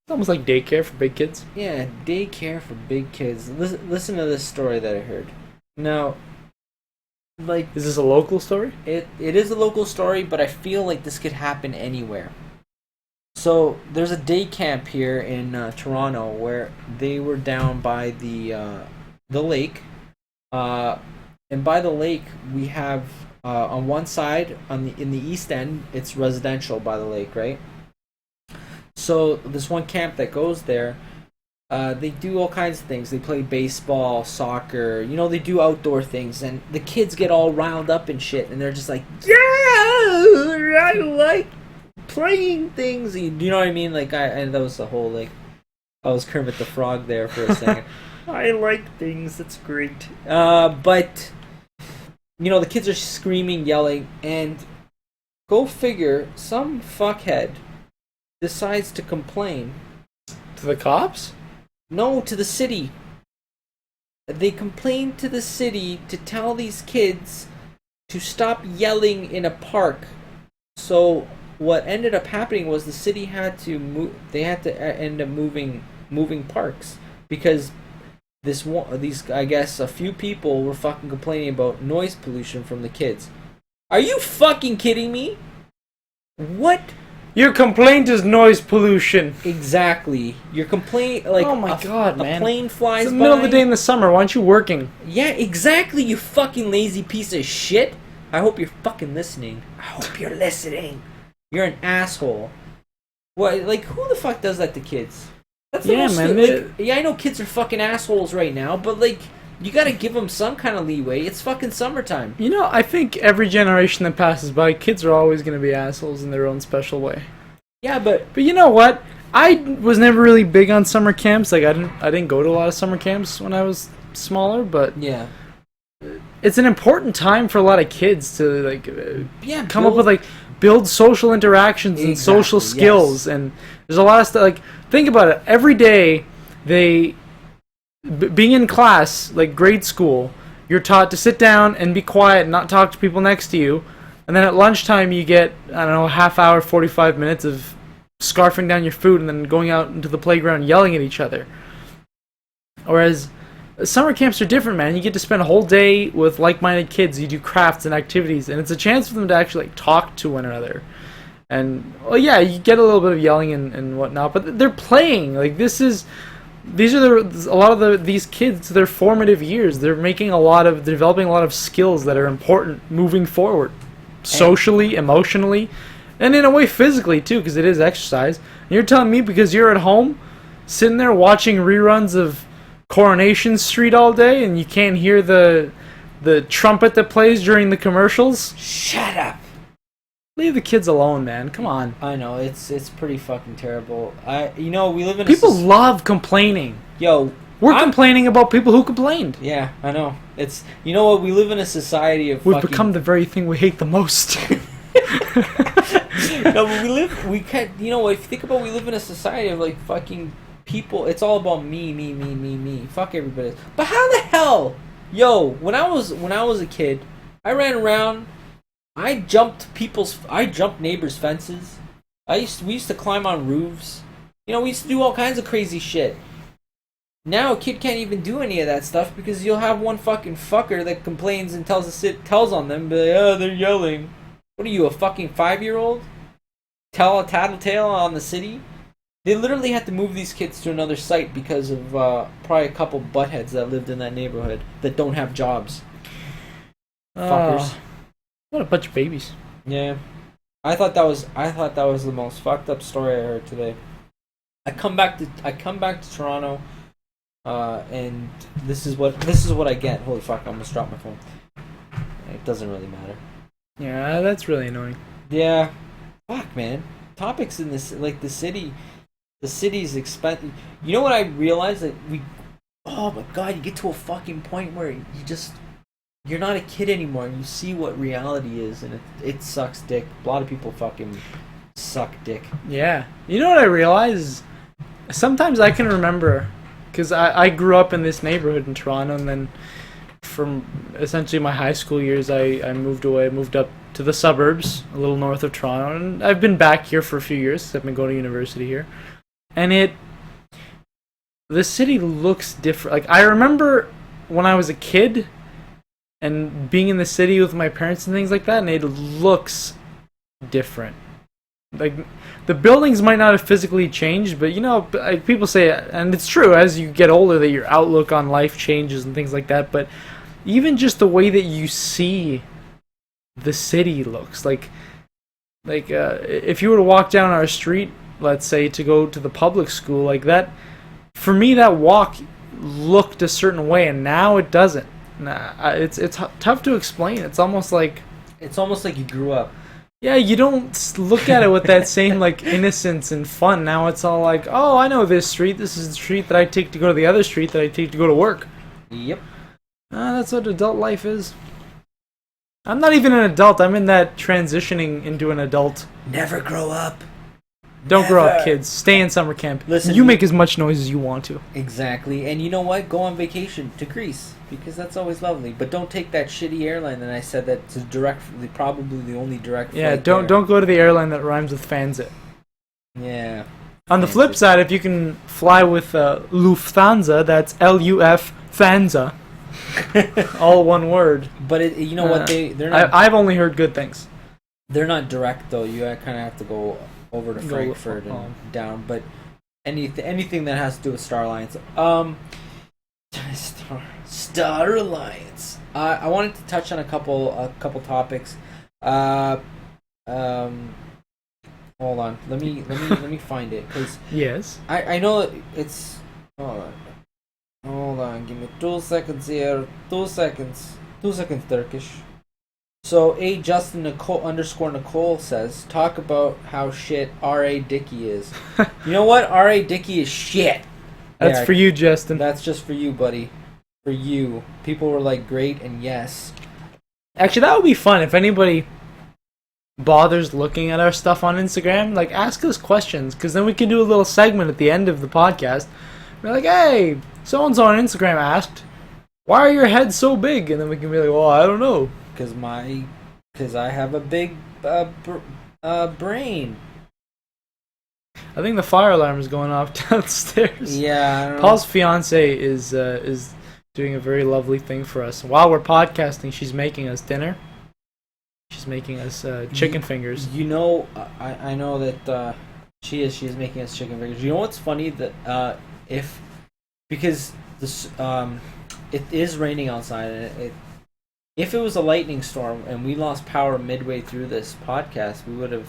almost like daycare for big kids. Yeah, daycare for big kids. Listen to this story that I heard. Now, like, Is this a local story? it is a local story, but I feel like this could happen anywhere. So there's a day camp here in Toronto where they were down by the lake, and by the lake we have on one side in the east end it's residential by the lake, right? So this one camp that goes there, they do all kinds of things. They play baseball, soccer, they do outdoor things, and the kids get all riled up and shit, and they're just like, yeah, I like playing things. You know what I mean? Like, and that was the whole, like, I was Kermit the Frog there for a second. I like things, that's great. But, the kids are screaming, yelling, and go figure, some fuckhead decides to complain. To the cops? No, to the city. They complained to the city to tell these kids to stop yelling in a park. So what ended up happening was the city had to move. They had to end up moving parks because these I guess a few people were fucking complaining about noise pollution from the kids. Are you fucking kidding me? What? Your complaint is noise pollution. Exactly. Your complaint, like, oh my god, man. A plane flies It's the by. middle of the day in the summer. Why aren't you working? Yeah, exactly, you fucking lazy piece of shit. I hope you're fucking listening. I hope you're listening. You're an asshole. What? Like, who the fuck does that to kids? That's the most, man. I know kids are fucking assholes right now, but, like, you gotta give them some kind of leeway. It's fucking summertime. I think every generation that passes by, kids are always going to be assholes in their own special way. Yeah, but you know what? I was never really big on summer camps. Like, I didn't go to a lot of summer camps when I was smaller, but yeah, it's an important time for a lot of kids to, like, come up with, like, build social interactions and social skills. Yes. And there's a lot of stuff. Like, think about it. Every day, being in class, like grade school, you're taught to sit down and be quiet and not talk to people next to you. And then at lunchtime, you get, I don't know, a half hour, 45 minutes of scarfing down your food and then going out into the playground yelling at each other. Whereas summer camps are different, man. You get to spend a whole day with like-minded kids. You do crafts and activities, and it's a chance for them to actually, like, talk to one another. And, well, yeah, you get a little bit of yelling and whatnot, but they're playing. Like, these are a lot of these kids, their formative years. They're developing a lot of skills that are important moving forward, socially, emotionally, and in a way physically too, because it is exercise. And you're telling me because you're at home, sitting there watching reruns of Coronation Street all day, and you can't hear the trumpet that plays during the commercials? Shut up. Leave the kids alone, man. Come on. I know it's pretty fucking terrible. We live in People love complaining. We're complaining about people who complained. Yeah, I know. It's what we live in a society of. We've become the very thing we hate the most. No, but we can't. If you think about, we live in a society of like fucking people. It's all about me. Fuck everybody. But how the hell, when I was a kid, I ran around. I jumped neighbors' fences. We used to climb on roofs. We used to do all kinds of crazy shit. Now a kid can't even do any of that stuff because you'll have one fucking fucker that complains and tells on them, but they're yelling. What are you, a fucking 5-year-old? Tell a tattletale on the city? They literally had to move these kids to another site because of probably a couple buttheads that lived in that neighborhood that don't have jobs. Fuckers. What a bunch of babies. Yeah. I thought that was the most fucked up story I heard today. I come back to Toronto, and this is what I get. Holy fuck! I almost dropped my phone. It doesn't really matter. Yeah, that's really annoying. Yeah, fuck, man. Topics in this, like the city's expensive. You know what I realized? That oh my god, you get to a fucking point where you're not a kid anymore, and you see what reality is, and it sucks dick. A lot of people fucking suck dick. Yeah. You know what I realize? Sometimes I can remember, because I grew up in this neighborhood in Toronto, and then from essentially my high school years, I moved up to the suburbs, a little north of Toronto, and I've been back here for a few years. I've been going to university here. And the city looks different. Like, I remember when I was a kid and being in the city with my parents and things like that, and it looks different. Like, the buildings might not have physically changed, but like people say, and it's true, as you get older, that your outlook on life changes and things like that. But even just the way that you see the city looks like if you were to walk down our street, let's say, to go to the public school, like that, for me, that walk looked a certain way, and now it doesn't. It's tough to explain. It's almost like you grew up. Yeah, you don't look at it with that same like innocence and fun. Now it's all like, oh, I know this street. This is the street that I take to go to the other street that I take to go to work. Yep. That's what adult life is. I'm not even an adult. I'm in that transitioning into an adult. Never grow up. Don't grow up, kids. Stay in summer camp. Listen, you make as much noise as you want to. Exactly. And you know what? Go on vacation to Greece, because that's always lovely. But don't take that shitty airline that I said that's probably the only direct flight. Yeah, don't go to the airline that rhymes with Fanzit. Yeah. On the flip side, if you can fly with Lufthansa, that's L-U-F Fanza. All one word. But you know what? They're not. I've only heard good things. They're not direct though. You kind of have to go over to Frankfurt and down. But anything that has to do with Star Alliance, Star Alliance. I wanted to touch on a couple topics. Hold on. Let me find it, because yes, I know it's. Hold on, give me 2 seconds here. 2 seconds. 2 seconds, Turkish. So, Justin _Nicole says, talk about how shit R.A. Dickey is. You know what? R.A. Dickey is shit. That's for you, Justin. That's just for you, buddy. For you. People were like, great and yes. Actually, that would be fun if anybody bothers looking at our stuff on Instagram. Like, ask us questions, because then we can do a little segment at the end of the podcast. We're like, hey, so-and-so on Instagram asked, why are your heads so big? And then we can be like, well, I don't know. Because I have a big brain. I think the fire alarm is going off downstairs. Yeah, I don't know. Paul's fiance is doing a very lovely thing for us. While we're podcasting, she's making us dinner. She's making us chicken fingers. You know, I know that she's making us chicken fingers. You know what's funny? That because this it is raining outside, and if it was a lightning storm and we lost power midway through this podcast, we would have.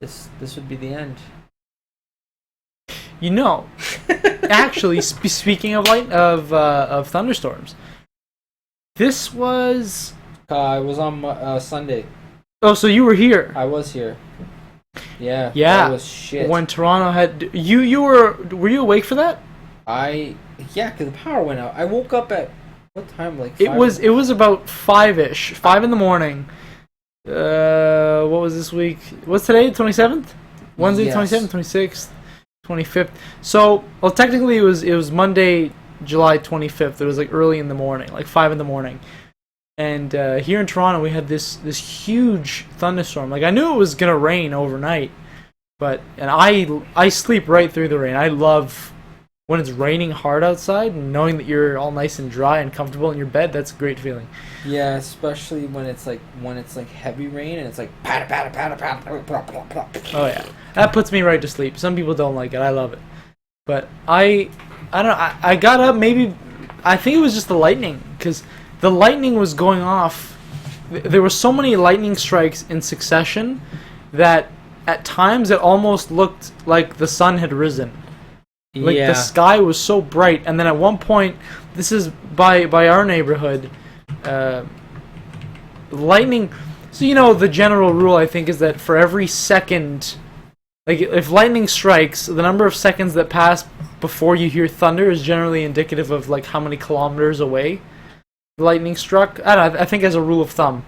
This would be the end. You know, actually, speaking of thunderstorms, this was. It was on Sunday. Oh, so you were here. I was here. Yeah. Yeah. That was shit. When Toronto had you were you awake for that? Yeah, because the power went out. I woke up at what time? Like It 5 was about 5-ish, 5 in the morning. What was this week? What's today? 27th? Wednesday, Yes. 27th, 26th, 25th. So, well, technically it was Monday, July 25th. It was like early in the morning, like 5 in the morning. And here in Toronto, we had this huge thunderstorm. Like I knew it was gonna rain overnight, and I sleep right through the rain. I love when it's raining hard outside and knowing that you're all nice and dry and comfortable in your bed. That's a great feeling. Yeah, especially when it's like heavy rain and it's like patter patter patter patter plop plop plop. Oh yeah, that puts me right to sleep. Some people don't like it. I love it, but I don't know. I got up. Maybe I think it was just the lightning because the lightning was going off. There were so many lightning strikes in succession that at times it almost looked like the sun had risen. Like Yeah. the sky was so bright, and then at one point, this is by our neighborhood, lightning. So you know the general rule I think is that for every second, like if lightning strikes, the number of seconds that pass before you hear thunder is generally indicative of like how many kilometers away the lightning struck. I don't know, I think as a rule of thumb.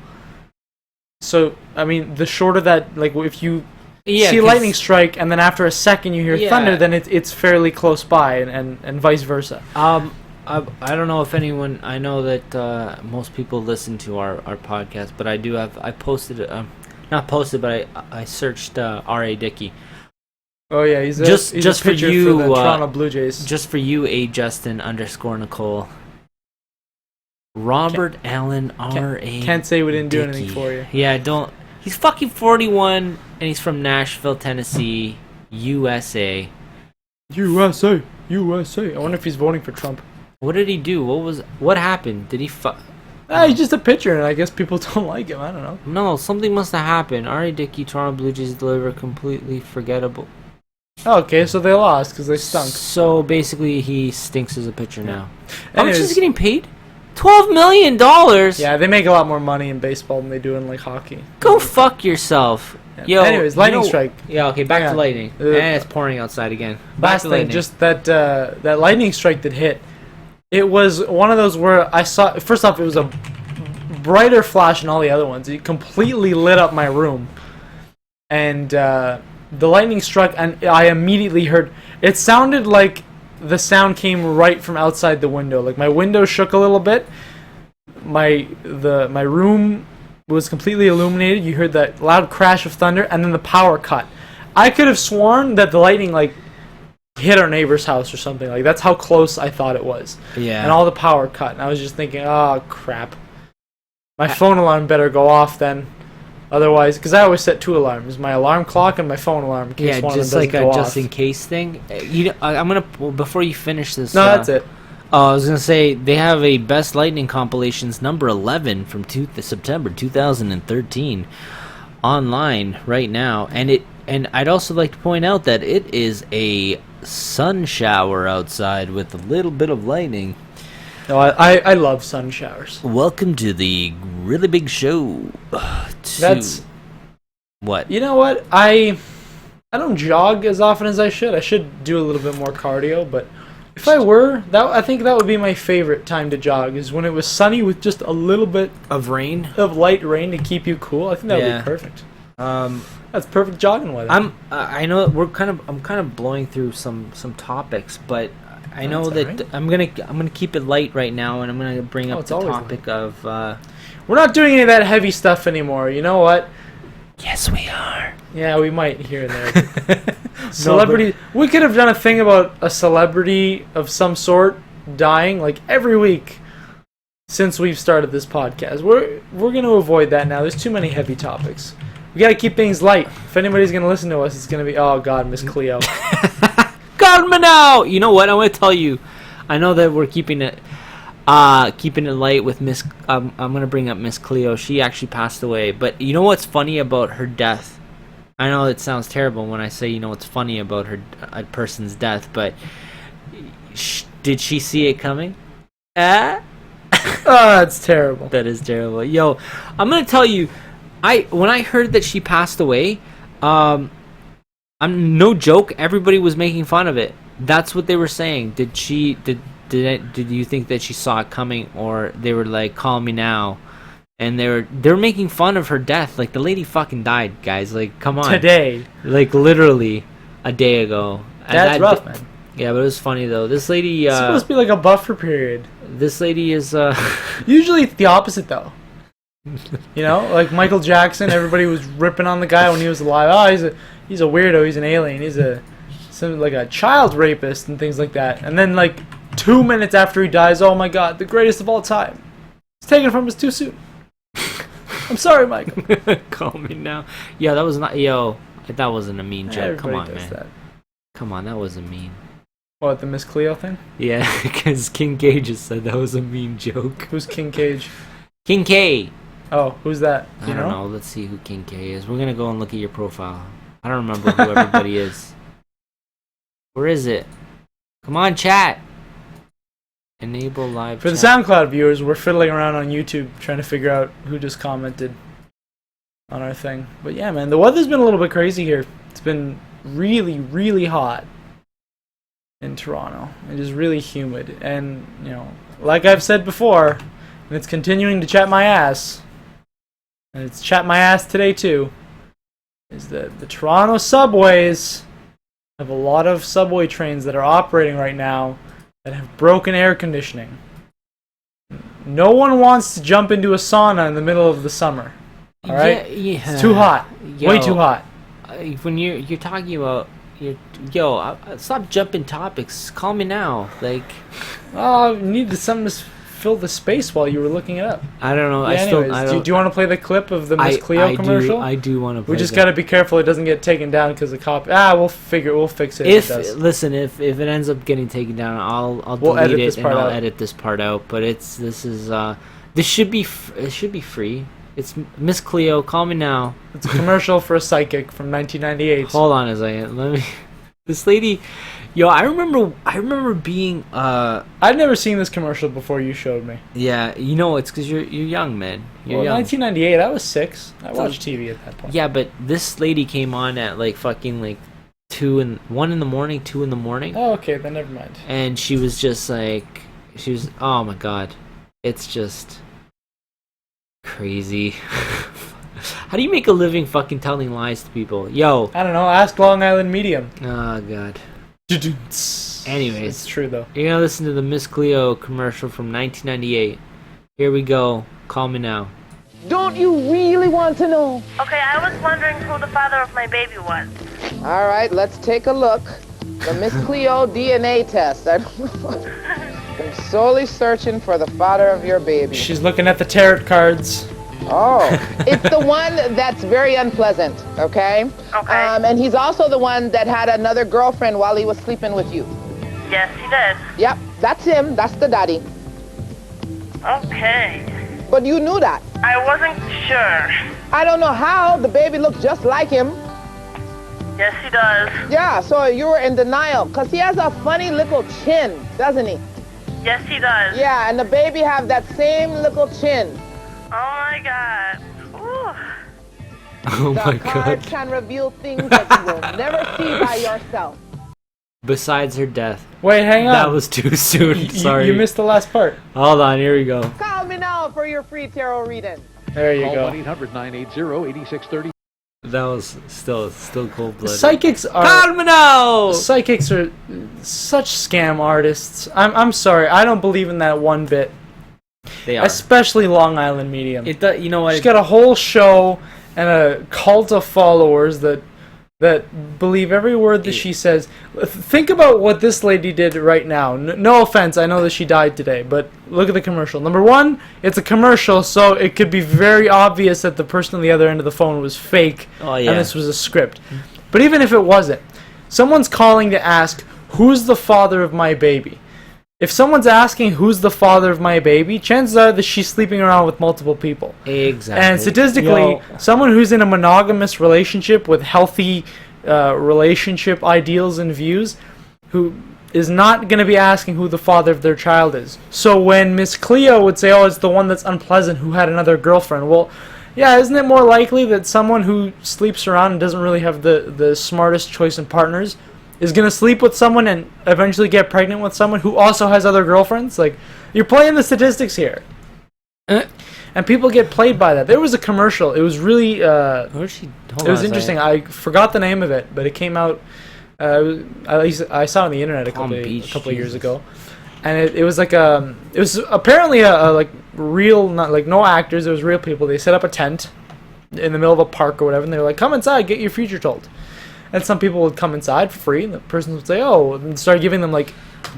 So I mean, the shorter that, like if you see lightning strike and then after a second you hear thunder, then it's fairly close by, and vice versa. I don't know if anyone. I know that most people listen to our podcast, but I posted not posted, but I searched R.A. Dickey. Oh yeah, he's just a for pitcher you, for the Toronto Blue Jays. Just for you, A. Justin _Nicole. Robert Allen R.A. Can't say we didn't do Dickey. anything for you. Yeah, don't. He's fucking 41, and he's from Nashville, Tennessee, USA. USA. I wonder if he's voting for Trump. What did he do? What happened? Did he He's just a pitcher, and I guess people don't like him. I don't know. No, something must have happened. R.A. Dickey, Toronto Blue Jays deliver completely forgettable. Okay, so they lost because they stunk. So basically, he stinks as a pitcher now. How much Anyways, is he getting paid? $12 million. yeah, they make a lot more money in baseball than they do in like hockey. Go fuck yourself. Yeah. Yo. Anyways, lightning strike. Yeah. Okay. Back Yeah. to lightning. And it's pouring outside again. Back Last to thing, lightning. just that lightning strike that hit. It was one of those where I saw. First off, it was a brighter flash than all the other ones. It completely lit up my room, and the lightning struck, and I immediately heard. It sounded like the sound came right from outside the window. Like my window shook a little bit. My room was completely illuminated. You heard that loud crash of thunder, and then the power cut. I could have sworn that the lightning like hit our neighbor's house or something. Like that's how close I thought it was. Yeah. And all the power cut, and I was just thinking, oh crap, my phone alarm better go off then, otherwise, because I always set 2 alarms: my alarm clock and my phone alarm. In case Yeah, one just of them like doesn't a go just off. in case thing. I'm gonna before you finish this. No, that's it. I was gonna say they have a best lightning compilations number 11 from September 2013 online right now, and I'd also like to point out that it is a sun shower outside with a little bit of lightning. No, I love sun showers. Welcome to the really big show. That's what? You know what, I don't jog as often as I should. I should do a little bit more cardio, but if I were, I think that would be my favorite time to jog, is when it was sunny with just a little bit Of rain? of light rain to keep you cool. I think that would Yeah. be perfect. That's perfect jogging weather. I know I'm kind of blowing through some topics, but I know That's that alright. I'm gonna keep it light right now, and I'm gonna bring up it's the always topic of. We're not doing any of that heavy stuff anymore. You know what? Yes, we are. Yeah, we might here and there. Celebrity. We could have done a thing about a celebrity of some sort dying like every week since we've started this podcast. We're gonna avoid that now. There's too many heavy topics. We gotta keep things light. If anybody's gonna listen to us, it's gonna be, oh god, Miss Cleo. Godman out. You know what? I'm gonna tell you. I know that we're keeping it light with Miss. I'm gonna bring up Miss Cleo. She actually passed away. But you know what's funny about her death? I know it sounds terrible when I say you know what's funny about a person's death, but did she see it coming? Oh, that's terrible. That is terrible. Yo, I'm gonna tell you. when I heard that she passed away, I'm no joke. Everybody was making fun of it. That's what they were saying. Did you think that she saw it coming, or they were like, "Call me now," and they're making fun of her death? Like, the lady fucking died, guys. Like, come on. Today. Like, literally a day ago. That's rough, man. Yeah, but it was funny though. This lady. It's supposed to be like a buffer period. This lady is. Usually it's the opposite though. You know, like Michael Jackson. Everybody was ripping on the guy when he was alive. Oh, he's a weirdo. He's an alien. He's like a child rapist and things like that. And then like 2 minutes after he dies, oh my God, the greatest of all time. It's taken from us too soon. I'm sorry, Michael. Call me now. Yeah, that was not. Yo, that wasn't a mean joke. Come on, man. That. Come on, that wasn't mean. What, the Miss Cleo thing? Yeah, because King K just said that was a mean joke. Who's King Cage? King K. Oh, who's that? I don't know. Let's see who King K is. We're gonna go and look at your profile. I don't remember who everybody is. Where is it? Come on, chat. Enable live For chat. the SoundCloud viewers, we're fiddling around on YouTube trying to figure out who just commented on our thing. But yeah, man, the weather's been a little bit crazy here. It's been really, really hot in Toronto. It is really humid. And, you know, like I've said before, and it's continuing to chat my ass, and it's chat my ass today too, is that the Toronto subways have a lot of subway trains that are operating right now that have broken air conditioning. No one wants to jump into a sauna in the middle of the summer. All right? Yeah. It's too hot. Way too hot. When you're talking about stop jumping topics. Call me now. Like, Oh, you needed something to fill the space while you were looking it up. I don't know. Yeah, anyways, do you want to play the clip of the Miss Cleo commercial? I do want to play. We just got to be careful it doesn't get taken down because the copy. We'll fix it If it does. listen, if it ends up getting taken down, I'll We'll delete edit it this and part I'll out. edit this part out. But this should be it should be free. It's Miss Cleo. Call me now. It's a commercial for a psychic from 1998. Hold on a second. Let me. This lady, I remember being I'd never seen this commercial before you showed me. Yeah, it's because you're young, man. You're young. 1998, I was 6. I watched TV at that point. Yeah, but this lady came on at like fucking like 1 in the morning, 2 in the morning. Oh, okay, then never mind. And she was just like, oh my God, it's just crazy. How do you make a living fucking telling lies to people? Yo. I don't know. Ask Long Island Medium. Oh God. Anyways, it's true though. You're gonna listen to the Miss Cleo commercial from 1998. Here we go. Call me now. Don't you really want to know? Okay, I was wondering who the father of my baby was. All right, let's take a look. The Miss Cleo DNA test. I'm solely searching for the father of your baby. She's looking at the tarot cards. Oh, it's the one that's very unpleasant, okay? Okay. And he's also the one that had another girlfriend while he was sleeping with you. Yes, he did. Yep, that's him. That's the daddy. Okay. But you knew that. I wasn't sure. I don't know how. The baby looks just like him. Yes, he does. Yeah, so you were in denial. Because he has a funny little chin, doesn't he? Yes, he does. Yeah, and the baby have that same little chin. Oh my God. Ooh. Oh my The card God. can reveal things that you will never see by yourself. Besides her death. Wait, hang on. That was too soon. Sorry. You missed the last part. Hold on. Here we go. Call me now for your free tarot reading. There you Call go. 1-800-980-8630. That was still cold blooded. Psychics are Carmino! Psychics are such scam artists. I'm sorry. I don't believe in that one bit. They are. Especially Long Island Medium. It does, you know what? She's got a whole show and a cult of followers that believe every word that she says. Think about what this lady did right now. No offense, I know that she died today, but look at the commercial. Number one, it's a commercial, so it could be very obvious that the person on the other end of the phone was fake, Oh, yeah. and this was a script. But even if it wasn't, someone's calling to ask, who's the father of my baby? If someone's asking who's the father of my baby, chances are that she's sleeping around with multiple people. Exactly. And statistically, someone who's in a monogamous relationship with healthy relationship ideals and views, who is not going to be asking who the father of their child is. So when Miss Cleo would say, oh, it's the one that's unpleasant who had another girlfriend, well, Yeah, isn't it more likely that someone who sleeps around and doesn't really have the smartest choice in partners is going to sleep with someone and eventually get pregnant with someone who also has other girlfriends? Like, you're playing the statistics here. And people get played by that. There was a commercial. It was really... What was she? it was interesting. I forgot the name of it, but it came out... at least I saw it on the internet a couple of years ago. And it was like it was apparently a like real, not like no actors, it was real people. They set up a tent in the middle of a park or whatever, and they were like, come inside, get your future told. And some people would come inside for free, and the person would say, oh, and start giving them like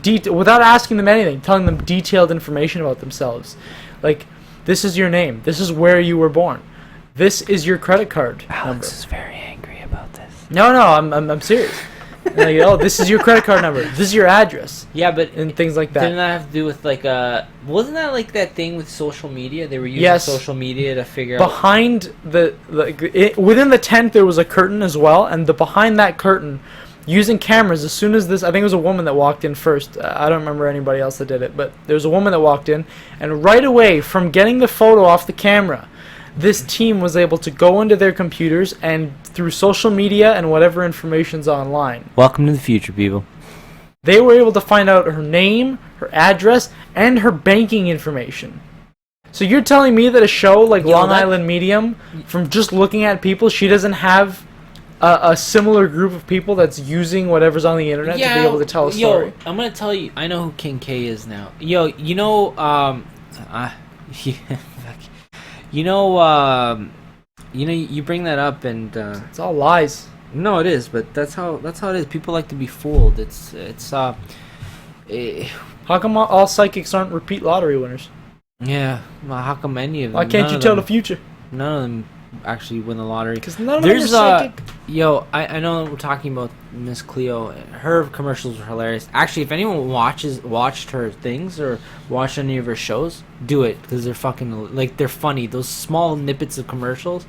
without asking them anything, telling them detailed information about themselves. Like, this is your name, this is where you were born, this is your credit card Alex number. is very angry about this. No, I'm serious. Like, oh, this is your credit card number. This is your address. Yeah, but and things like that. Didn't that have to do with like wasn't that like that thing with social media? They were using social media to figure out behind within the tent there was a curtain as well, and behind that curtain, using cameras. As soon as this, I think it was a woman that walked in first. I don't remember anybody else that did it, but there was a woman that walked in, and right away from getting the photo off the camera, this team was able to go into their computers and through social media and whatever information's online. Welcome to the future, people. They were able to find out her name, her address, and her banking information. So you're telling me that a show like Long Island Medium, from just looking at people, she doesn't have a similar group of people that's using whatever's on the internet to be able to tell a story? Yo, I'm gonna tell you, I know who King K is now. Yo, you know, you bring that up, and it's all lies. No, it is, but that's how it is. People like to be fooled. How come all psychics aren't repeat lottery winners? Yeah, well, how come any of them? Why can't you tell the future? None of them actually win the lottery. Because none of them are psychic. Yo, I know we're talking about Miss Cleo. Her commercials were hilarious. Actually, if anyone watched her things or watched any of her shows, do it, because they're fucking they're funny. Those small snippets of commercials,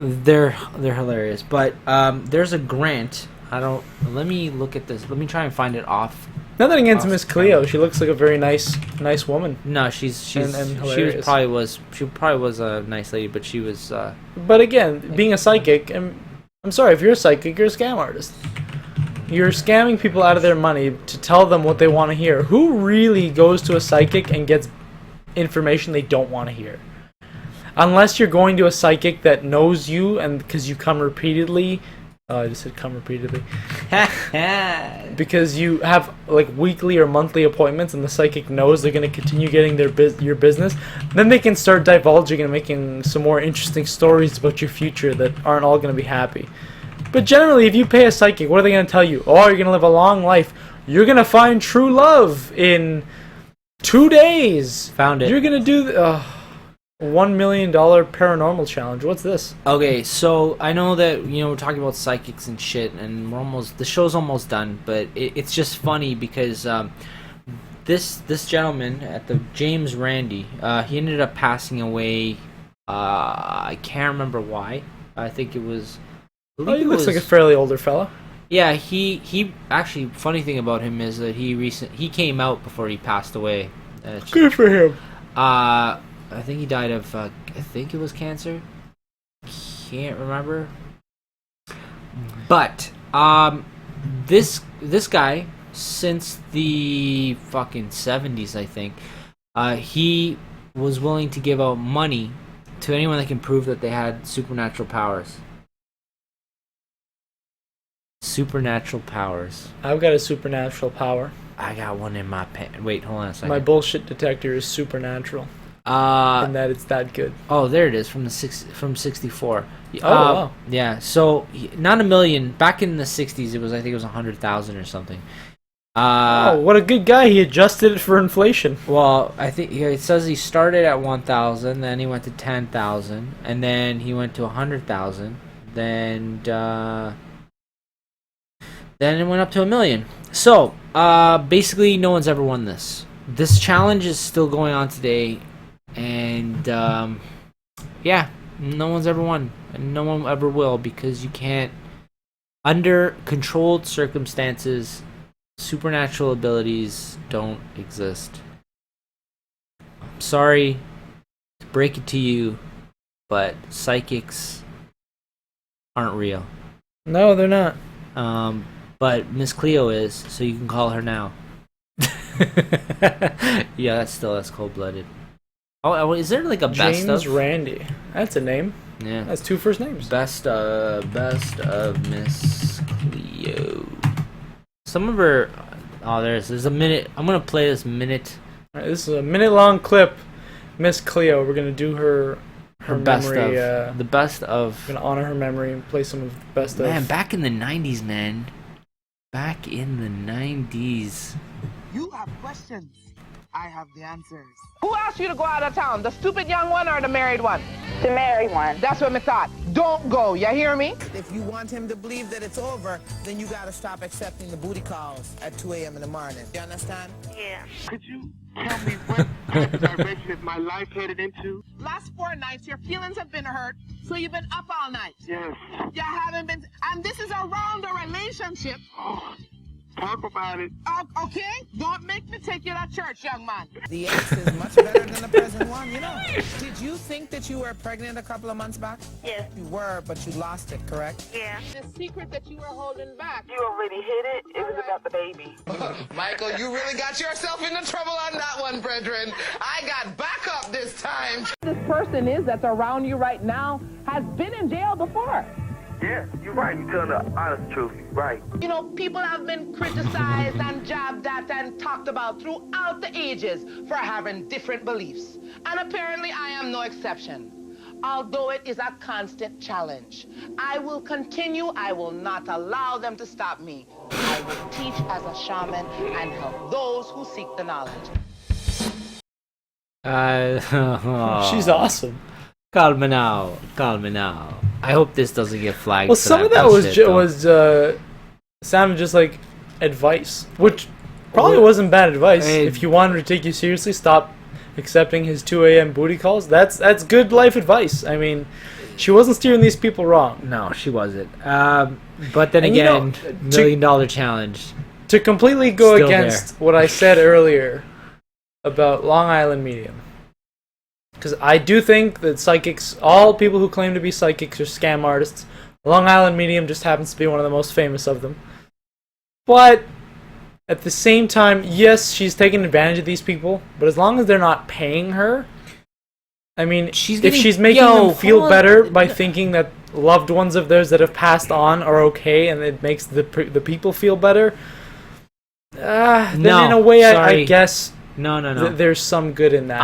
they're hilarious. But there's a grant. Let me look at this. Let me try and find it off. Nothing against Miss Cleo. She looks like a very nice woman. No, she probably was a nice lady, but she was. But again, being a psychic, and I'm sorry, if you're a psychic, you're a scam artist. You're scamming people out of their money to tell them what they want to hear. Who really goes to a psychic and gets information they don't want to hear? Unless you're going to a psychic that knows you, and because you come repeatedly. Oh, I just said come repeatedly. Because you have like weekly or monthly appointments, and the psychic knows they're going to continue getting your business. Then they can start divulging and making some more interesting stories about your future that aren't all going to be happy. But generally, if you pay a psychic, what are they going to tell you? Oh, you're going to live a long life. You're going to find true love in 2 days. Found it. You're going to do $1 million paranormal challenge. What's this? Okay, so I know that we're talking about psychics and shit, and the show's almost done, but it's just funny because this gentleman at the James Randi, he ended up passing away. I can't remember why. I think it was. He looks like a fairly older fella. Yeah, he actually. Funny thing about him is that he came out before he passed away. Good for him. I think he died of, I think it was cancer. Can't remember. But, this guy, since the fucking 70s, I think, he was willing to give out money to anyone that can prove that they had supernatural powers. Supernatural powers. I've got a supernatural power. I got one in my pen. Wait, hold on a second. My bullshit detector is supernatural. And that it's that good. Oh, there it is from 64. Oh, wow. Yeah. So not a million. Back in the 60s, I think it was 100,000 or something. Oh, what a good guy! He adjusted it for inflation. Well, I think it says he started at 1,000, then he went to 10,000, and then he went to 100,000, then it went up to 1 million. So basically, no one's ever won this. This challenge is still going on today. And yeah, no one's ever won, and no one ever will, because you can't. Under controlled circumstances, supernatural abilities don't exist. I'm sorry to break it to you, but psychics aren't real. No, they're not. But Miss Cleo is, so you can call her now. Yeah, that's cold-blooded. Oh, is there like a best James of? Randy. That's a name. Yeah. That's 2 first names. Best of Miss Cleo. Some of her. Oh, there's a minute. I'm gonna play this minute. All right, this is a minute-long clip. Miss Cleo. We're gonna do her Best memory. of. The best of. We're gonna honor her memory and play some of the best Man, of. back in the 90s, man. Back in the 90s. You have questions. I have the answers. Who asked you to go out of town? The stupid young one or the married one? The married one. That's what I thought. Don't go, you hear me? If you want him to believe that it's over, then you gotta stop accepting the booty calls at 2 a.m. in the morning. You understand? Yeah. Could you tell me what type of direction is my life headed into? Last 4 nights, your feelings have been hurt, so you've been up all night. Yes. You haven't been, and this is around a relationship. Oh, talk about it. Okay? Don't make me take you to church, young man. The ex is much better than the present one, you know. Did you think that you were pregnant a couple of months back? Yes. You were, but you lost it, correct? Yeah. The secret that you were holding back. You already hit it. It was about the baby. Michael, you really got yourself into trouble on that one, brethren. I got backup this time. This person is that's around you right now has been in jail before. Yeah, you're right. You're telling the honest truth. Right. You know, people have been criticized and jabbed at and talked about throughout the ages for having different beliefs. And apparently I am no exception. Although it is a constant challenge, I will continue. I will not allow them to stop me. I will teach as a shaman and help those who seek the knowledge. She's awesome. Calm now. I hope this doesn't get flagged. Well, for some of that was sounded just like advice, which probably wasn't bad advice. Hey. If you wanted to take you seriously, stop accepting his 2 a.m. booty calls. That's good life advice. I mean, she wasn't steering these people wrong. No, she wasn't. But then And you again, know, $1 million challenge. To completely go Still against what I said earlier about Long Island Medium. Because I do think that psychics, all people who claim to be psychics are scam artists. Long Island Medium just happens to be one of the most famous of them. But at the same time, yes, she's taking advantage of these people. But as long as they're not paying her, I mean, if she's making them feel better by thinking that loved ones of theirs that have passed on are okay, and it makes the people feel better, then in a way, I guess. No. There's some good in that.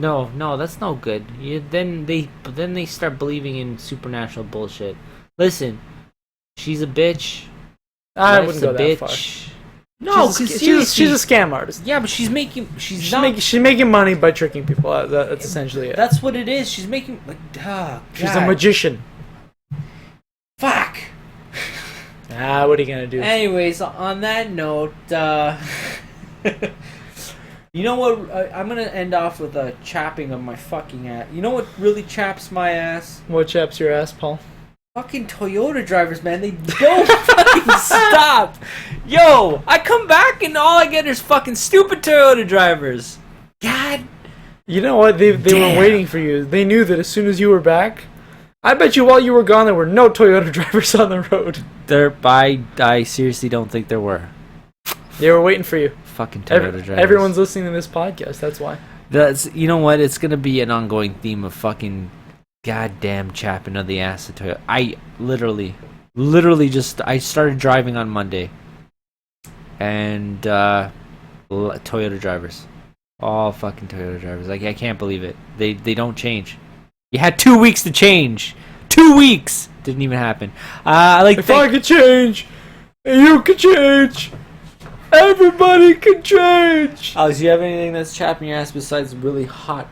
No, that's no good. Then they start believing in supernatural bullshit. Listen, she's a bitch. I Life's wouldn't go a that bitch. far. No, she's seriously. a scam artist. Yeah, but she's making money by tricking people. That's essentially it. That's what it is. She's making. She's a magician. Fuck. What are you gonna do? Anyways, on that note, you know what? I'm gonna end off with a chapping of my fucking ass. You know what really chaps my ass? What chaps your ass, Paul? Fucking Toyota drivers, man. They don't fucking stop. Yo, I come back and all I get is fucking stupid Toyota drivers. God. You know what? They were waiting for you. They knew that as soon as you were back. I bet you while you were gone there were no Toyota drivers on the road. I seriously don't think there were. They were waiting for you. Fucking Toyota drivers. Everyone's listening to this podcast. That's why. You know what? It's gonna be an ongoing theme of fucking goddamn chapping of the ass of Toyota. I literally I started driving on Monday, and Toyota drivers, all fucking Toyota drivers. Like I can't believe it. They don't change. You had 2 weeks to change. 2 weeks didn't even happen. If I could change, you could change. Everybody can change. Alex, do you have anything that's chapping your ass besides really hot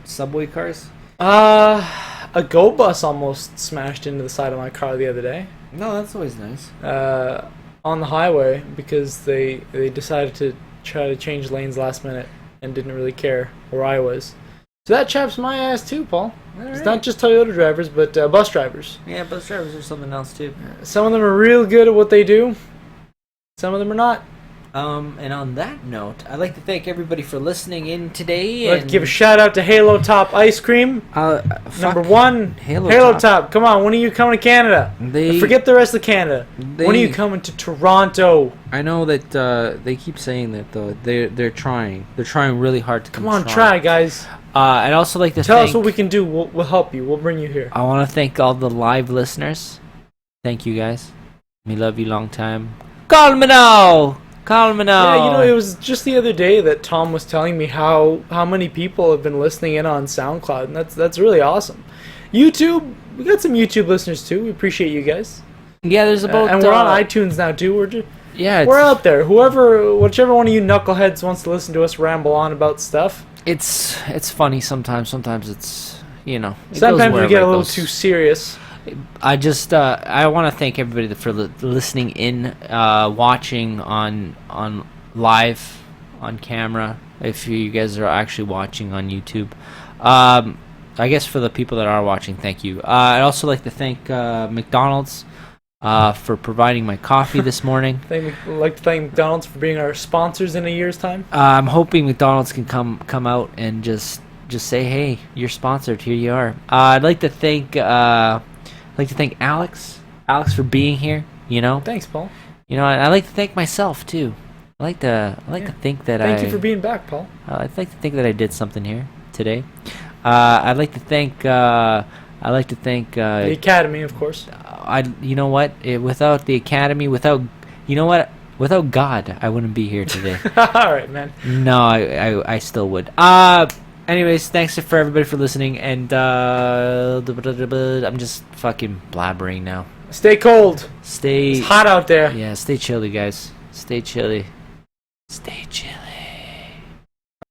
subway cars? A Go bus almost smashed into the side of my car the other day. No, that's always nice. On the highway because they decided to try to change lanes last minute and didn't really care where I was. So that chaps my ass too, Paul. It's not just Toyota drivers, but bus drivers. Yeah, bus drivers are something else too. Some of them are real good at what they do. Some of them are not. And on that note, I'd like to thank everybody for listening in today. Let's and give a shout out to Halo Top Ice Cream. Number one, Halo Top. Come on, when are you coming to Canada? Forget the rest of Canada. When are you coming to Toronto? I know that they keep saying that though. They're trying. They're trying really hard to come. Come on, to try, guys. I'd also like to tell us what we can do. We'll help you. We'll bring you here. I want to thank all the live listeners. Thank you guys. Me love you long time. Call me now. Yeah, it was just the other day that Tom was telling me how many people have been listening in on SoundCloud, and that's really awesome. YouTube, we got some YouTube listeners too. We appreciate you guys. Yeah, there's about and we're on iTunes now too. We're out there. Whichever one of you knuckleheads wants to listen to us ramble on about stuff. It's funny sometimes. Sometimes it's Sometimes we get a little too serious. I just I want to thank everybody for listening in, watching on live, on camera. If you guys are actually watching on YouTube, I guess for the people that are watching, thank you. I'd also like to thank McDonald's for providing my coffee this morning. I'd like to thank McDonald's for being our sponsors in a year's time. I'm hoping McDonald's can come out and just say, hey, you're sponsored. Here you are. I'd like to thank Alex for being here. Thanks, Paul. I'd like to thank myself too. I like to think that Thank you for being back, Paul. I'd like to think that I did something here today. I'd like to thank the Academy, of course. Without the Academy, without God, I wouldn't be here today. All right, man. No, I still would. Anyways, thanks for everybody for listening, and I'm just fucking blabbering now. Stay cold. It's hot out there. Yeah, stay chilly, guys. Stay chilly. Stay chilly.